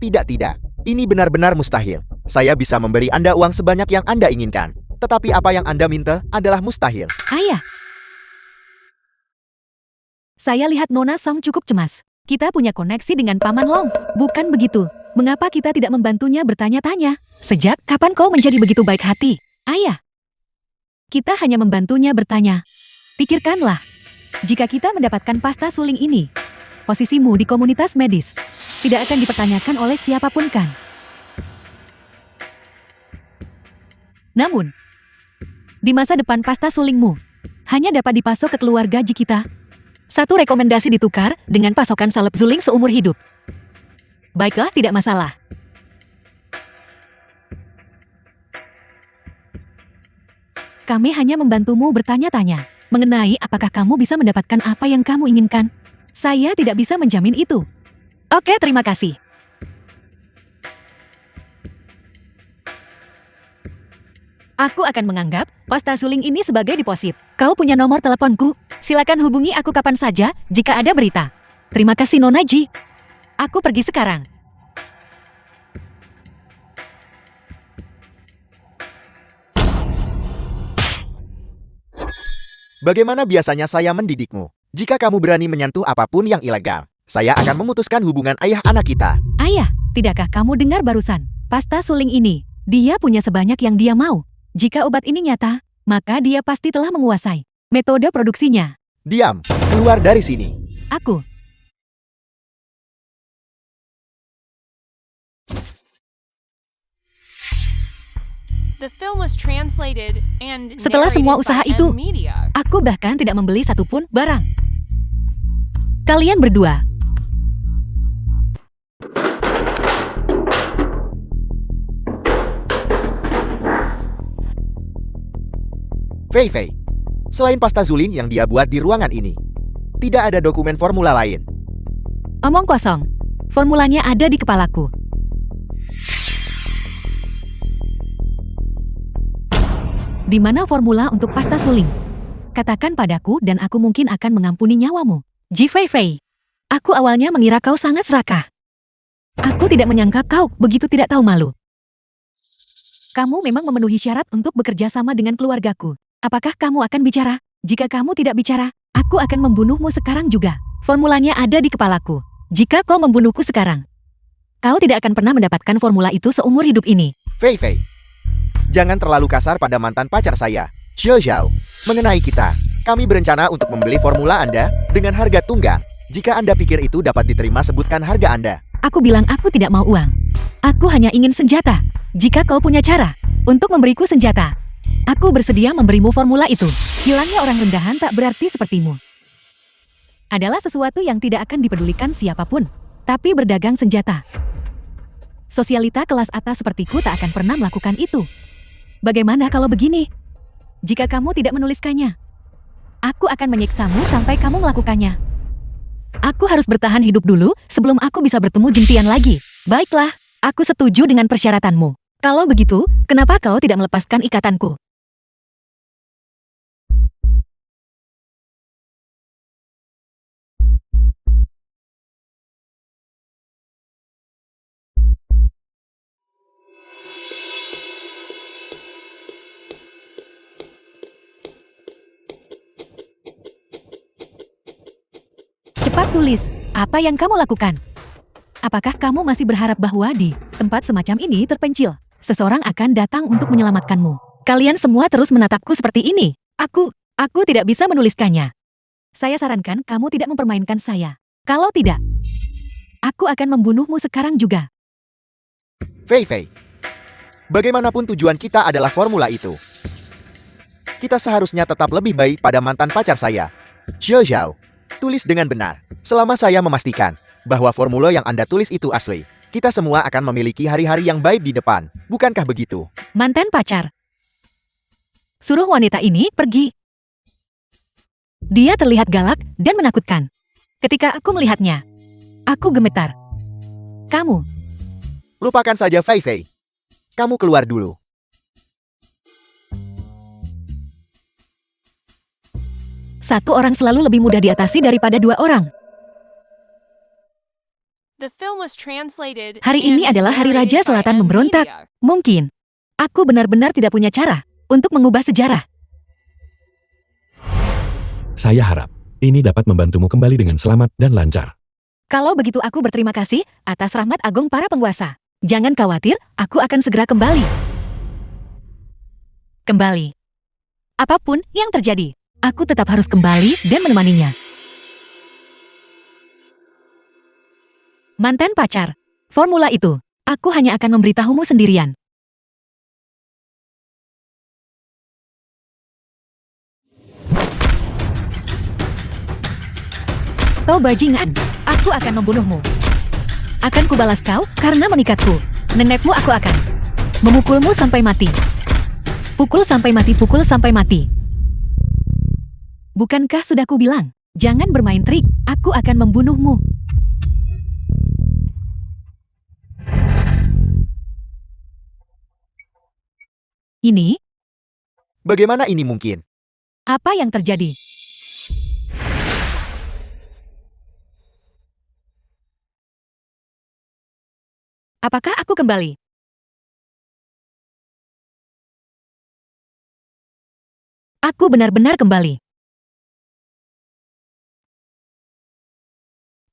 Speaker 3: Ini benar-benar mustahil. Saya bisa memberi Anda uang sebanyak yang Anda inginkan. Tetapi apa yang Anda minta adalah mustahil.
Speaker 1: Ayah. Saya lihat Nona Song cukup cemas. Kita punya koneksi dengan Paman Long. Bukan begitu. Mengapa kita tidak membantunya bertanya-tanya? Sejak kapan kau menjadi begitu baik hati? Ayah. Kita hanya membantunya bertanya. Pikirkanlah. Jika kita mendapatkan pasta suling ini, posisimu di komunitas medis tidak akan dipertanyakan oleh siapapun kan? Namun, di masa depan pasta sulingmu hanya dapat dipasok ke keluarga Ji kita. Satu rekomendasi ditukar dengan pasokan salep suling seumur hidup. Baiklah, tidak masalah. Kami hanya membantumu bertanya-tanya mengenai apakah kamu bisa mendapatkan apa yang kamu inginkan. Saya tidak bisa menjamin itu. Oke, terima kasih. Aku akan menganggap pasta suling ini sebagai deposit. Kau punya nomor teleponku. Silakan hubungi aku kapan saja jika ada berita. Terima kasih, Nona Ji. Aku pergi sekarang.
Speaker 3: Bagaimana biasanya saya mendidikmu? Jika kamu berani menyentuh apapun yang ilegal, saya akan memutuskan hubungan ayah anak kita.
Speaker 1: Ayah, tidakkah kamu dengar barusan? Pasta suling ini, dia punya sebanyak yang dia mau. Jika obat ini nyata, maka dia pasti telah menguasai metode produksinya.
Speaker 3: Diam, keluar dari sini.
Speaker 1: Aku.
Speaker 4: The film was translated and
Speaker 1: Setelah semua
Speaker 4: narrated
Speaker 1: usaha
Speaker 4: by
Speaker 1: itu,
Speaker 4: M Media.
Speaker 1: aku bahkan tidak membeli satupun barang. Kalian berdua.
Speaker 3: Fei Fei, selain pasta suling yang dia buat di ruangan ini, tidak ada dokumen formula lain.
Speaker 1: Omong kosong. Formulanya ada di kepalaku. Di mana formula untuk pasta suling? Katakan padaku dan aku mungkin akan mengampuni nyawamu. Ji Fei Fei. Aku awalnya mengira kau sangat serakah. Aku tidak menyangka kau begitu tidak tahu malu. Kamu memang memenuhi syarat untuk bekerja sama dengan keluargaku. Apakah kamu akan bicara? Jika kamu tidak bicara, aku akan membunuhmu sekarang juga. Formulanya ada di kepalaku. Jika kau membunuhku sekarang, kau tidak akan pernah mendapatkan formula itu seumur hidup ini.
Speaker 3: Fei Fei, jangan terlalu kasar pada mantan pacar saya, Xiao Xiao. Mengenai kita, kami berencana untuk membeli formula Anda dengan harga tunggang. Jika Anda pikir itu dapat diterima, sebutkan harga Anda.
Speaker 1: Aku bilang aku tidak mau uang. Aku hanya ingin senjata. Jika kau punya cara untuk memberiku senjata, aku bersedia memberimu formula itu. Hilangnya orang rendahan tak berarti sepertimu. Adalah sesuatu yang tidak akan dipedulikan siapapun. Tapi berdagang senjata. Sosialita kelas atas sepertiku tak akan pernah melakukan itu. Bagaimana kalau begini? Jika kamu tidak menuliskannya, aku akan menyiksamu sampai kamu melakukannya. Aku harus bertahan hidup dulu sebelum aku bisa bertemu Jintian lagi. Baiklah, aku setuju dengan persyaratanmu. Kalau begitu, kenapa kau tidak melepaskan ikatanku? Cepat tulis, apa yang kamu lakukan? Apakah kamu masih berharap bahwa di tempat semacam ini terpencil, seseorang akan datang untuk menyelamatkanmu? Kalian semua terus menatapku seperti ini. Aku tidak bisa menuliskannya. Saya sarankan kamu tidak mempermainkan saya. Kalau tidak, aku akan membunuhmu sekarang juga.
Speaker 3: Fei Fei, Bagaimanapun tujuan kita adalah formula itu. Kita seharusnya tetap lebih baik pada mantan pacar saya. Xiao Zhao, tulis dengan benar. Selama saya memastikan bahwa formula yang Anda tulis itu asli, kita semua akan memiliki hari-hari yang baik di depan. Bukankah begitu?
Speaker 1: Mantan pacar. Suruh wanita ini pergi. Dia terlihat galak dan menakutkan. Ketika aku melihatnya, aku gemetar. Kamu,
Speaker 3: Lupakan saja Fei Fei. Kamu keluar dulu.
Speaker 1: satu orang selalu lebih mudah diatasi daripada dua orang.
Speaker 4: The film was translated
Speaker 1: Hari ini
Speaker 4: and
Speaker 1: adalah hari Raja
Speaker 4: narrated by
Speaker 1: Selatan
Speaker 4: M.
Speaker 1: memberontak.
Speaker 4: Media.
Speaker 1: Mungkin, aku benar-benar tidak punya cara untuk mengubah sejarah.
Speaker 2: Saya harap ini dapat membantumu kembali dengan selamat dan lancar.
Speaker 1: Kalau begitu aku berterima kasih atas rahmat agung para penguasa. Jangan khawatir, aku akan segera kembali. Kembali. Apapun yang terjadi, aku tetap harus kembali dan menemaninya. Mantan pacar. Formula itu, aku hanya akan memberitahumu sendirian. Kau bajingan, aku akan membunuhmu. Akan kubalas kau karena mengikatku. Nenekmu aku akan memukulmu sampai mati. Pukul sampai mati, pukul sampai mati. Bukankah sudah kubilang, jangan bermain trik, aku akan membunuhmu. Ini,
Speaker 3: Bagaimana ini mungkin?
Speaker 1: apa yang terjadi? Apakah aku kembali? Aku benar-benar kembali.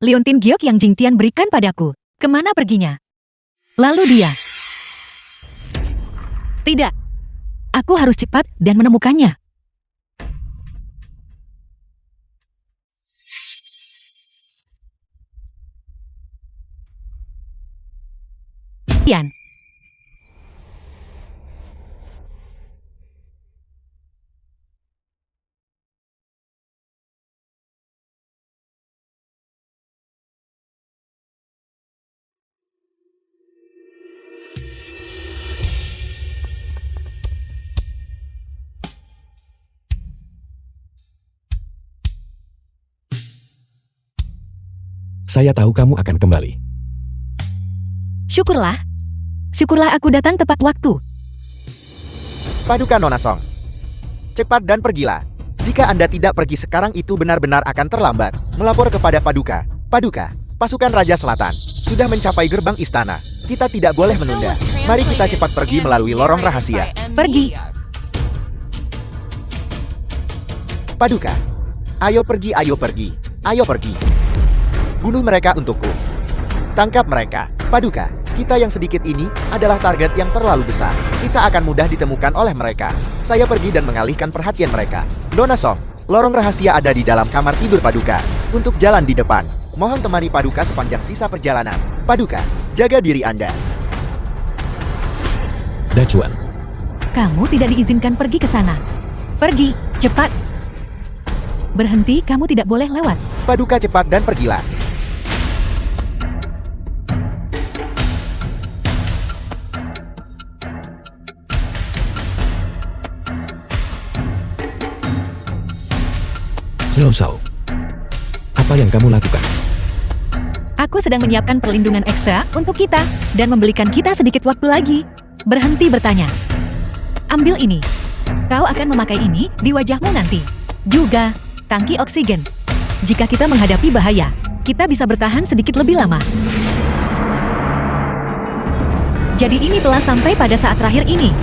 Speaker 1: Liontin Giok yang Jingtian berikan padaku. Kemana perginya? Lalu dia. Tidak. Aku harus cepat dan menemukannya. Tian.
Speaker 2: Saya tahu kamu akan kembali.
Speaker 1: Syukurlah. Syukurlah aku datang tepat waktu.
Speaker 3: Paduka Nona Song. Cepat dan pergilah. Jika Anda tidak pergi sekarang itu benar-benar akan terlambat. Melapor kepada Paduka. Paduka, pasukan Raja Selatan sudah mencapai gerbang istana. Kita tidak boleh
Speaker 4: The film
Speaker 3: menunda.
Speaker 4: was
Speaker 3: Mari kita
Speaker 4: translated
Speaker 3: cepat pergi
Speaker 4: and
Speaker 3: melalui lorong
Speaker 4: narrated
Speaker 3: rahasia.
Speaker 4: by M.
Speaker 1: Pergi.
Speaker 4: Media.
Speaker 3: Paduka, ayo pergi, ayo pergi. Ayo pergi. Bunuh mereka untukku. Tangkap mereka. Paduka, kita yang sedikit ini adalah target yang terlalu besar. Kita akan mudah ditemukan oleh mereka. Saya pergi dan mengalihkan perhatian mereka. Nona Song, lorong rahasia ada di dalam kamar tidur Paduka. Untuk jalan di depan, mohon temani Paduka sepanjang sisa perjalanan. Paduka, jaga diri Anda.
Speaker 2: Dacuan,
Speaker 1: Kamu tidak diizinkan pergi ke sana. Pergi, cepat. Berhenti, kamu tidak boleh lewat.
Speaker 3: Paduka cepat dan pergilah.
Speaker 2: Xiao Shao. Apa yang kamu lakukan?
Speaker 1: Aku sedang menyiapkan perlindungan ekstra untuk kita dan membelikan kita sedikit waktu lagi. Berhenti bertanya. Ambil ini. Kau akan memakai ini di wajahmu nanti. Juga, tangki oksigen. Jika kita menghadapi bahaya, kita bisa bertahan sedikit lebih lama. Jadi ini telah sampai pada saat terakhir ini.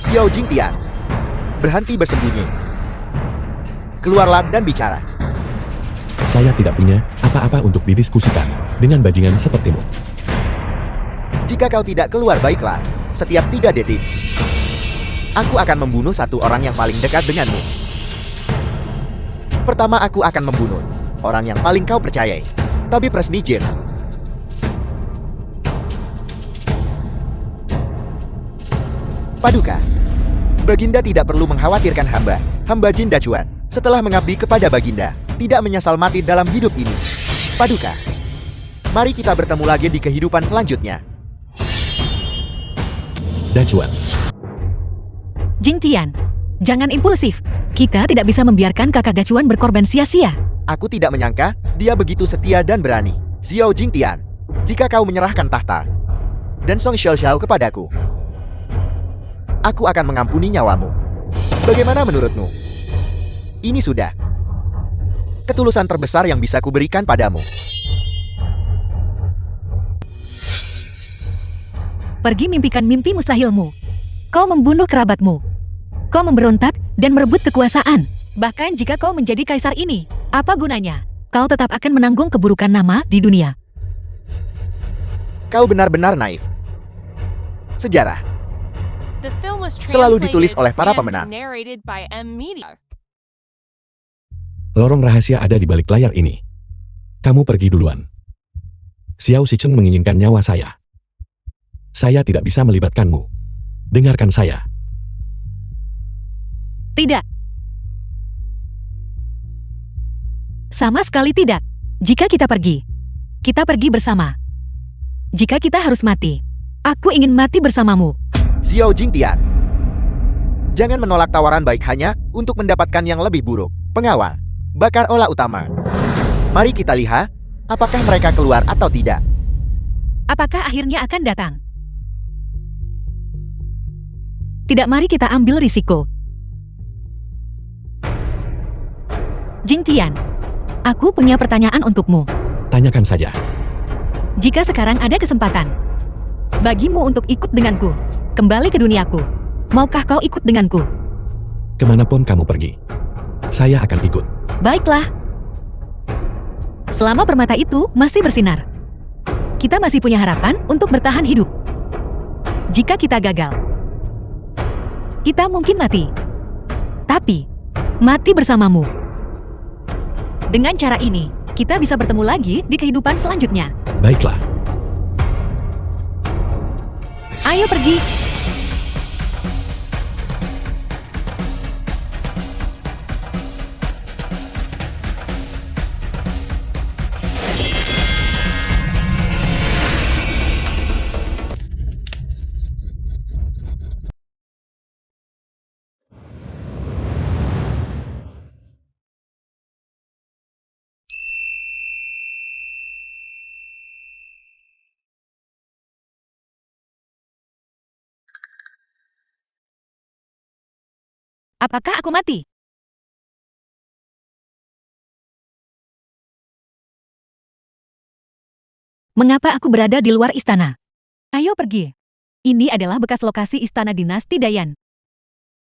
Speaker 3: Xiao Jingtian, berhenti bersembunyi. Keluarlah dan bicara.
Speaker 2: Saya tidak punya apa-apa untuk didiskusikan dengan bajingan sepertimu.
Speaker 3: Jika kau tidak keluar baiklah, setiap 3 detik, aku akan membunuh satu orang yang paling dekat denganmu. Pertama aku akan membunuh orang yang paling kau percayai, Tabib Resmi Jin. Paduka. Baginda tidak perlu mengkhawatirkan hamba. Hamba Jin Dacuan, setelah mengabdi kepada Baginda, tidak menyesal mati dalam hidup ini. Paduka. Mari kita bertemu lagi di kehidupan selanjutnya.
Speaker 2: Dacuan.
Speaker 1: Jing Tian, jangan impulsif. Kita tidak bisa membiarkan kakak Dacuan berkorban sia-sia.
Speaker 3: Aku tidak menyangka dia begitu setia dan berani. Xiao Jingtian, jika kau menyerahkan tahta dan Song Xiaoxiao kepadaku, aku akan mengampuni nyawamu. Bagaimana menurutmu? Ini sudah ketulusan terbesar yang bisa kuberikan padamu.
Speaker 1: Pergi mimpikan mimpi mustahilmu. Kau membunuh kerabatmu. Kau memberontak dan merebut kekuasaan. Bahkan jika kau menjadi kaisar ini, apa gunanya? Kau tetap akan menanggung keburukan nama di dunia.
Speaker 3: Kau benar-benar naif. Sejarah
Speaker 4: The film was
Speaker 3: selalu ditulis oleh para
Speaker 4: translated
Speaker 3: pemenang.
Speaker 4: and narrated by M. Media.
Speaker 2: Lorong rahasia ada di balik layar ini. Kamu pergi duluan. Xiao Shicheng menginginkan nyawa saya. Saya tidak bisa melibatkanmu. Dengarkan saya.
Speaker 1: Tidak. Sama sekali tidak. Jika kita pergi bersama. Jika kita harus mati, aku ingin mati bersamamu.
Speaker 3: Xiao Jingtian, jangan menolak tawaran baik hanya untuk mendapatkan yang lebih buruk. Pengawal, bakar olah utama. Mari kita lihat, apakah mereka keluar atau tidak.
Speaker 1: Apakah akhirnya akan datang? Tidak, mari kita ambil risiko. Jing Tian, aku punya pertanyaan untukmu.
Speaker 2: Tanyakan saja.
Speaker 1: Jika sekarang ada kesempatan bagimu untuk ikut denganku, kembali ke duniaku, maukah kau ikut denganku?
Speaker 2: Kemanapun kamu pergi, saya akan ikut.
Speaker 1: Baiklah. Selama permata itu masih bersinar, kita masih punya harapan untuk bertahan hidup. Jika kita gagal, kita mungkin mati. Tapi, mati bersamamu. Dengan cara ini, kita bisa bertemu lagi di kehidupan selanjutnya.
Speaker 2: Baiklah.
Speaker 1: Ayo pergi. Apakah aku mati? Mengapa aku berada di luar istana? Ayo pergi. Ini adalah bekas lokasi istana dinasti Dayan.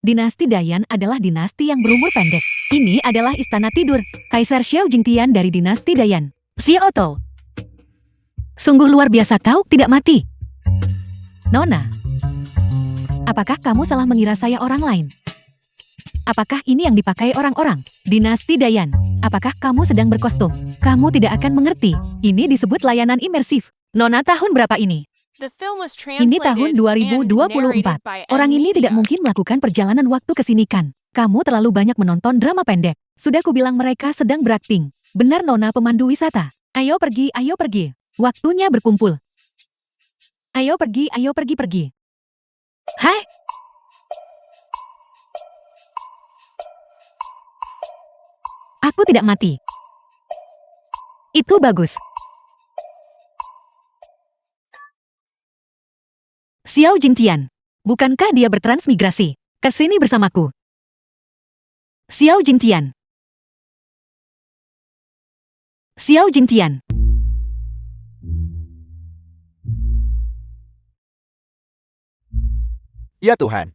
Speaker 1: Dinasti Dayan adalah dinasti yang berumur pendek. Ini adalah istana tidur Kaisar Xiao Jingtian dari dinasti Dayan. Xiao Tou. Sungguh luar biasa kau tidak mati. Nona, apakah kamu salah mengira saya orang lain? Apakah ini yang dipakai orang-orang dinasti Dayan? Apakah kamu sedang berkostum? Kamu tidak akan mengerti. Ini disebut layanan imersif. Nona, tahun berapa ini?
Speaker 4: The film was
Speaker 1: Ini tahun
Speaker 4: translated and
Speaker 1: 2024.
Speaker 4: narrated by
Speaker 1: Orang
Speaker 4: M.
Speaker 1: ini tidak
Speaker 4: Media.
Speaker 1: mungkin melakukan perjalanan waktu ke sini kan? Kamu terlalu banyak menonton drama pendek. Sudah kubilang mereka sedang berakting. Benar Nona pemandu wisata. Ayo pergi, ayo pergi. Waktunya berkumpul. Ayo pergi, pergi. Hai! Aku tidak mati. Itu bagus. Xiao Jingtian, bukankah dia bertransmigrasi ke sini bersamaku? Xiao Jingtian. Xiao Jingtian.
Speaker 3: Ya Tuhan.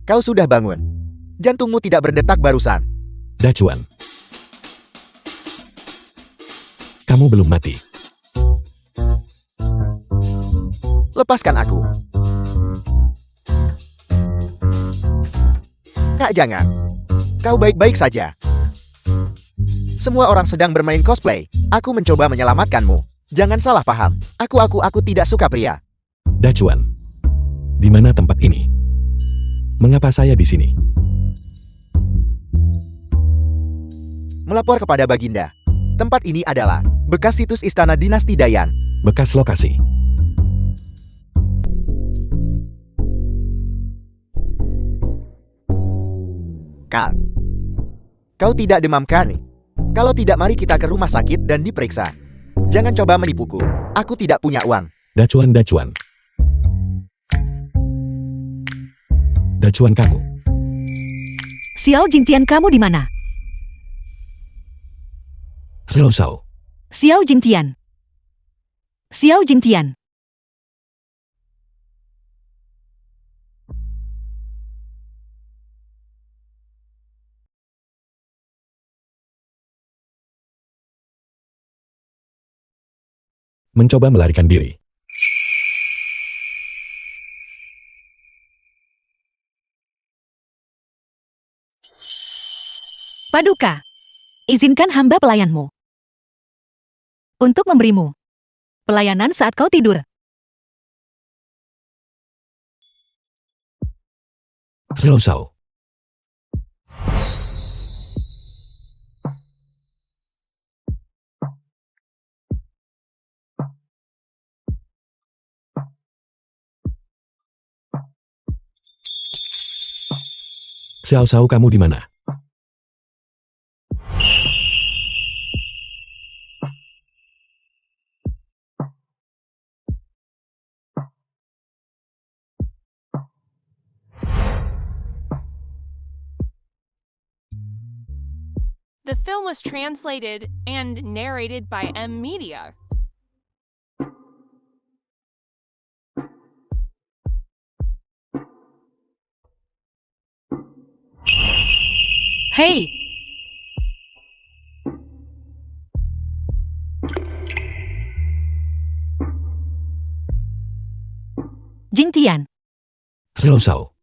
Speaker 3: Kau sudah bangun. Jantungmu tidak berdetak barusan.
Speaker 2: Dacuan. Kamu belum mati.
Speaker 3: Lepaskan aku. Kak, jangan. Kau baik-baik saja. Semua orang sedang bermain cosplay. Aku mencoba menyelamatkanmu. Jangan salah paham. Aku tidak suka pria.
Speaker 2: Dacuan. Di mana tempat ini? Mengapa saya di sini?
Speaker 3: Melapor kepada Baginda. Tempat ini adalah bekas situs istana dinasti Dayan.
Speaker 2: Bekas lokasi.
Speaker 3: Kal. Kau tidak demam kan? Kalau tidak, mari kita ke rumah sakit dan diperiksa. Jangan coba menipuku. Aku tidak punya uang.
Speaker 2: Dacuan. Dacuan kamu.
Speaker 1: Xiao Jintian, kamu di mana?
Speaker 2: Xiao.
Speaker 1: Xiao Jintian. Xiao Jintian.
Speaker 2: Mencoba melarikan diri.
Speaker 1: Paduka, izinkan hamba pelayanmu untuk memberimu pelayanan saat kau tidur.
Speaker 2: Xiao. Xiao, kamu di mana?
Speaker 4: The film was translated and narrated by M Media.
Speaker 1: Hei, Jintian.
Speaker 2: Xiao.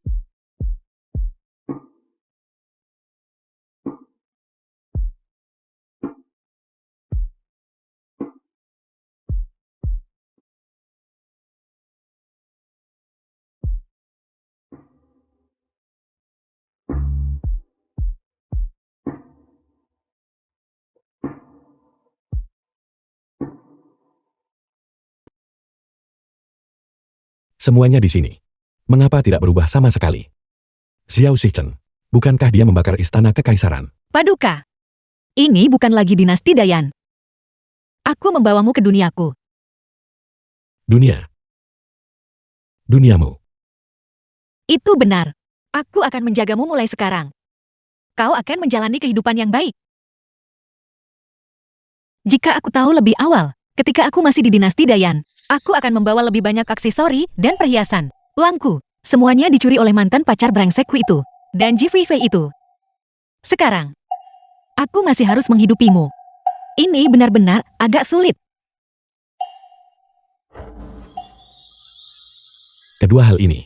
Speaker 2: Semuanya di sini. Mengapa tidak berubah sama sekali? Xiao Shichen, bukankah dia membakar istana kekaisaran?
Speaker 1: Paduka, ini bukan lagi dinasti Dayan. Aku membawamu ke duniaku.
Speaker 2: Dunia. Duniamu.
Speaker 1: Itu benar. Aku akan menjagamu mulai sekarang. Kau akan menjalani kehidupan yang baik. Jika aku tahu lebih awal, ketika aku masih di dinasti Dayan, aku akan membawa lebih banyak aksesori dan perhiasan. Uangku, semuanya dicuri oleh mantan pacar brengsekku itu. Dan Ji Fei itu. Sekarang, aku masih harus menghidupimu. Ini benar-benar agak sulit.
Speaker 2: Kedua hal ini.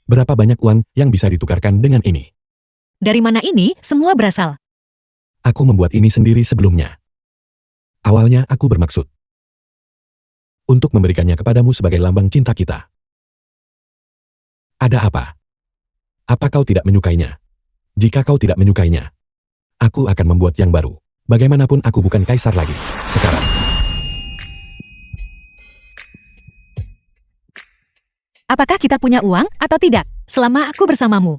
Speaker 2: Berapa banyak uang yang bisa ditukarkan dengan ini?
Speaker 1: Dari mana ini semua berasal?
Speaker 2: Aku membuat ini sendiri sebelumnya. Awalnya aku bermaksud untuk memberikannya kepadamu sebagai lambang cinta kita. Ada apa? Apa kau tidak menyukainya? Jika kau tidak menyukainya, aku akan membuat yang baru. Bagaimanapun aku bukan kaisar lagi. Sekarang.
Speaker 1: Apakah kita punya uang atau tidak selama aku bersamamu?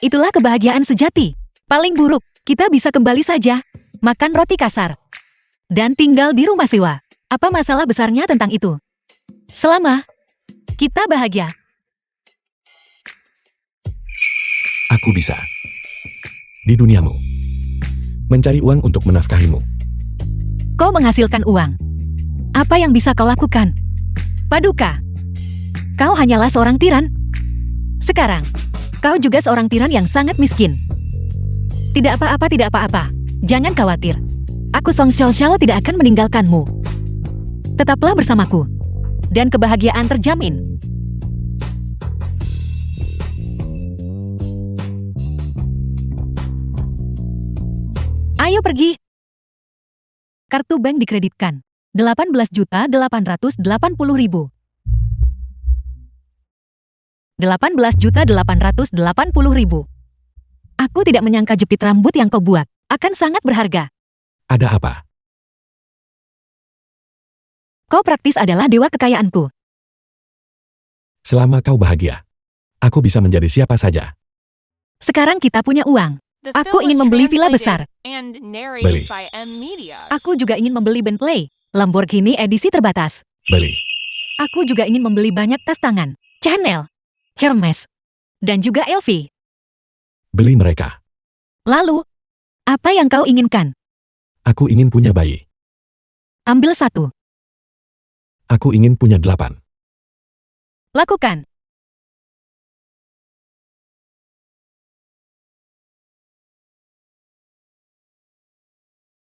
Speaker 1: Itulah kebahagiaan sejati. Paling buruk, kita bisa kembali saja, makan roti kasar, dan tinggal di rumah sewa. Apa masalah besarnya tentang itu? Selama kita bahagia.
Speaker 2: Aku bisa. Di duniamu. Mencari uang untuk menafkahimu.
Speaker 1: Kau menghasilkan uang. Apa yang bisa kau lakukan? Paduka, kau hanyalah seorang tiran. Sekarang, kau juga seorang tiran yang sangat miskin. Tidak apa-apa. Jangan khawatir. Aku Song Xiao tidak akan meninggalkanmu. Tetaplah bersamaku. Dan kebahagiaan terjamin. Ayo pergi. Kartu bank dikreditkan. 18.880.000. 18.880.000. Aku tidak menyangka jepit rambut yang kau buat akan sangat berharga.
Speaker 2: Ada apa?
Speaker 1: Kau praktis adalah dewa kekayaanku.
Speaker 2: Selama kau bahagia, aku bisa menjadi siapa saja.
Speaker 1: Sekarang kita punya uang.
Speaker 4: The
Speaker 1: Aku
Speaker 4: film
Speaker 1: ingin
Speaker 4: was
Speaker 1: membeli villa
Speaker 4: translated
Speaker 1: besar.
Speaker 4: and
Speaker 2: Beli.
Speaker 4: narrated by M-Media.
Speaker 1: Aku juga ingin membeli Bentley, Lamborghini edisi terbatas.
Speaker 2: Beli.
Speaker 1: Aku juga ingin membeli banyak tas tangan, Chanel, Hermes, dan juga LV.
Speaker 2: Beli mereka.
Speaker 1: Lalu, apa yang kau inginkan?
Speaker 2: Aku ingin punya bayi.
Speaker 1: Ambil satu.
Speaker 2: Aku ingin punya 8.
Speaker 1: Lakukan.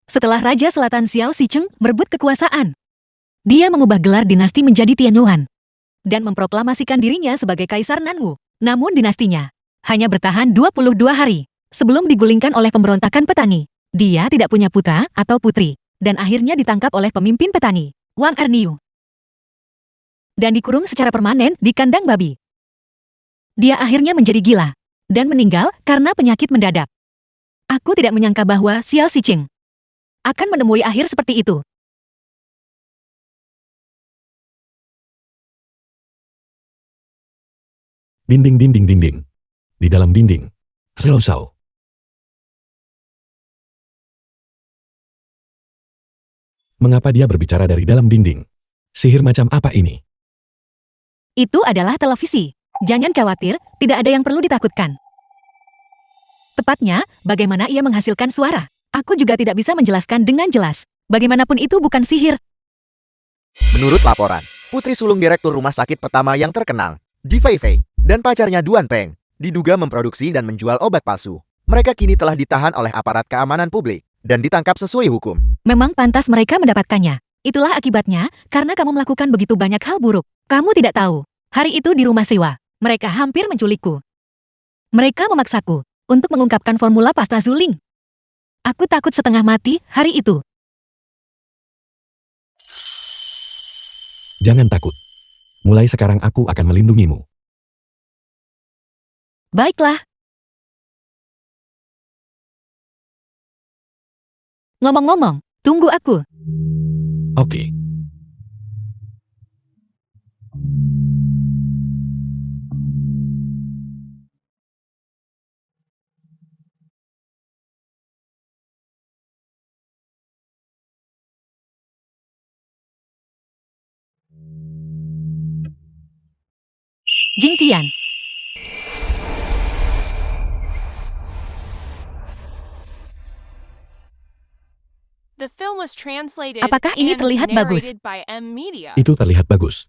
Speaker 1: Setelah Raja Selatan Xiao Sicheng merebut kekuasaan, dia mengubah gelar dinasti menjadi Tianyuan dan memproklamasikan dirinya sebagai Kaisar Nanwu. Namun dinastinya hanya bertahan 22 hari sebelum digulingkan oleh pemberontakan petani. Dia tidak punya putra atau putri dan akhirnya ditangkap oleh pemimpin petani, Wang Erniu, dan dikurung secara permanen di kandang babi. Dia akhirnya menjadi gila dan meninggal karena penyakit mendadak. Aku tidak menyangka bahwa Xiao Sicheng akan menemui akhir seperti itu.
Speaker 2: Dinding dinding dinding. Di dalam dinding. Selosau. Mengapa dia berbicara dari dalam dinding? Sihir macam apa ini?
Speaker 1: Itu adalah televisi. Jangan khawatir, tidak ada yang perlu ditakutkan. Tepatnya, bagaimana ia menghasilkan suara. Aku juga tidak bisa menjelaskan dengan jelas. Bagaimanapun itu bukan sihir.
Speaker 3: Menurut laporan, putri sulung direktur rumah sakit pertama yang terkenal, Ji Feifei, dan pacarnya Duan Peng, diduga memproduksi dan menjual obat palsu. Mereka kini telah ditahan oleh aparat keamanan publik dan ditangkap sesuai hukum.
Speaker 1: Memang pantas mereka mendapatkannya. Itulah akibatnya, karena kamu melakukan begitu banyak hal buruk. Kamu tidak tahu, hari itu di rumah sewa, mereka hampir menculikku. Mereka memaksaku untuk mengungkapkan formula pasta suling. Aku takut setengah mati hari itu.
Speaker 2: Jangan takut. Mulai sekarang aku akan melindungimu.
Speaker 1: Baiklah. Ngomong-ngomong, tunggu aku.
Speaker 2: Oke.
Speaker 1: Jing Tian.
Speaker 4: The film was translated
Speaker 1: Apakah ini
Speaker 4: and
Speaker 1: terlihat bagus?
Speaker 4: narrated by M-Media.
Speaker 2: Itu terlihat bagus.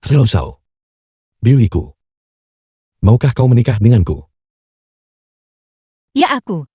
Speaker 2: Selosau. Dewiku. Maukah kau menikah denganku?
Speaker 1: Ya aku.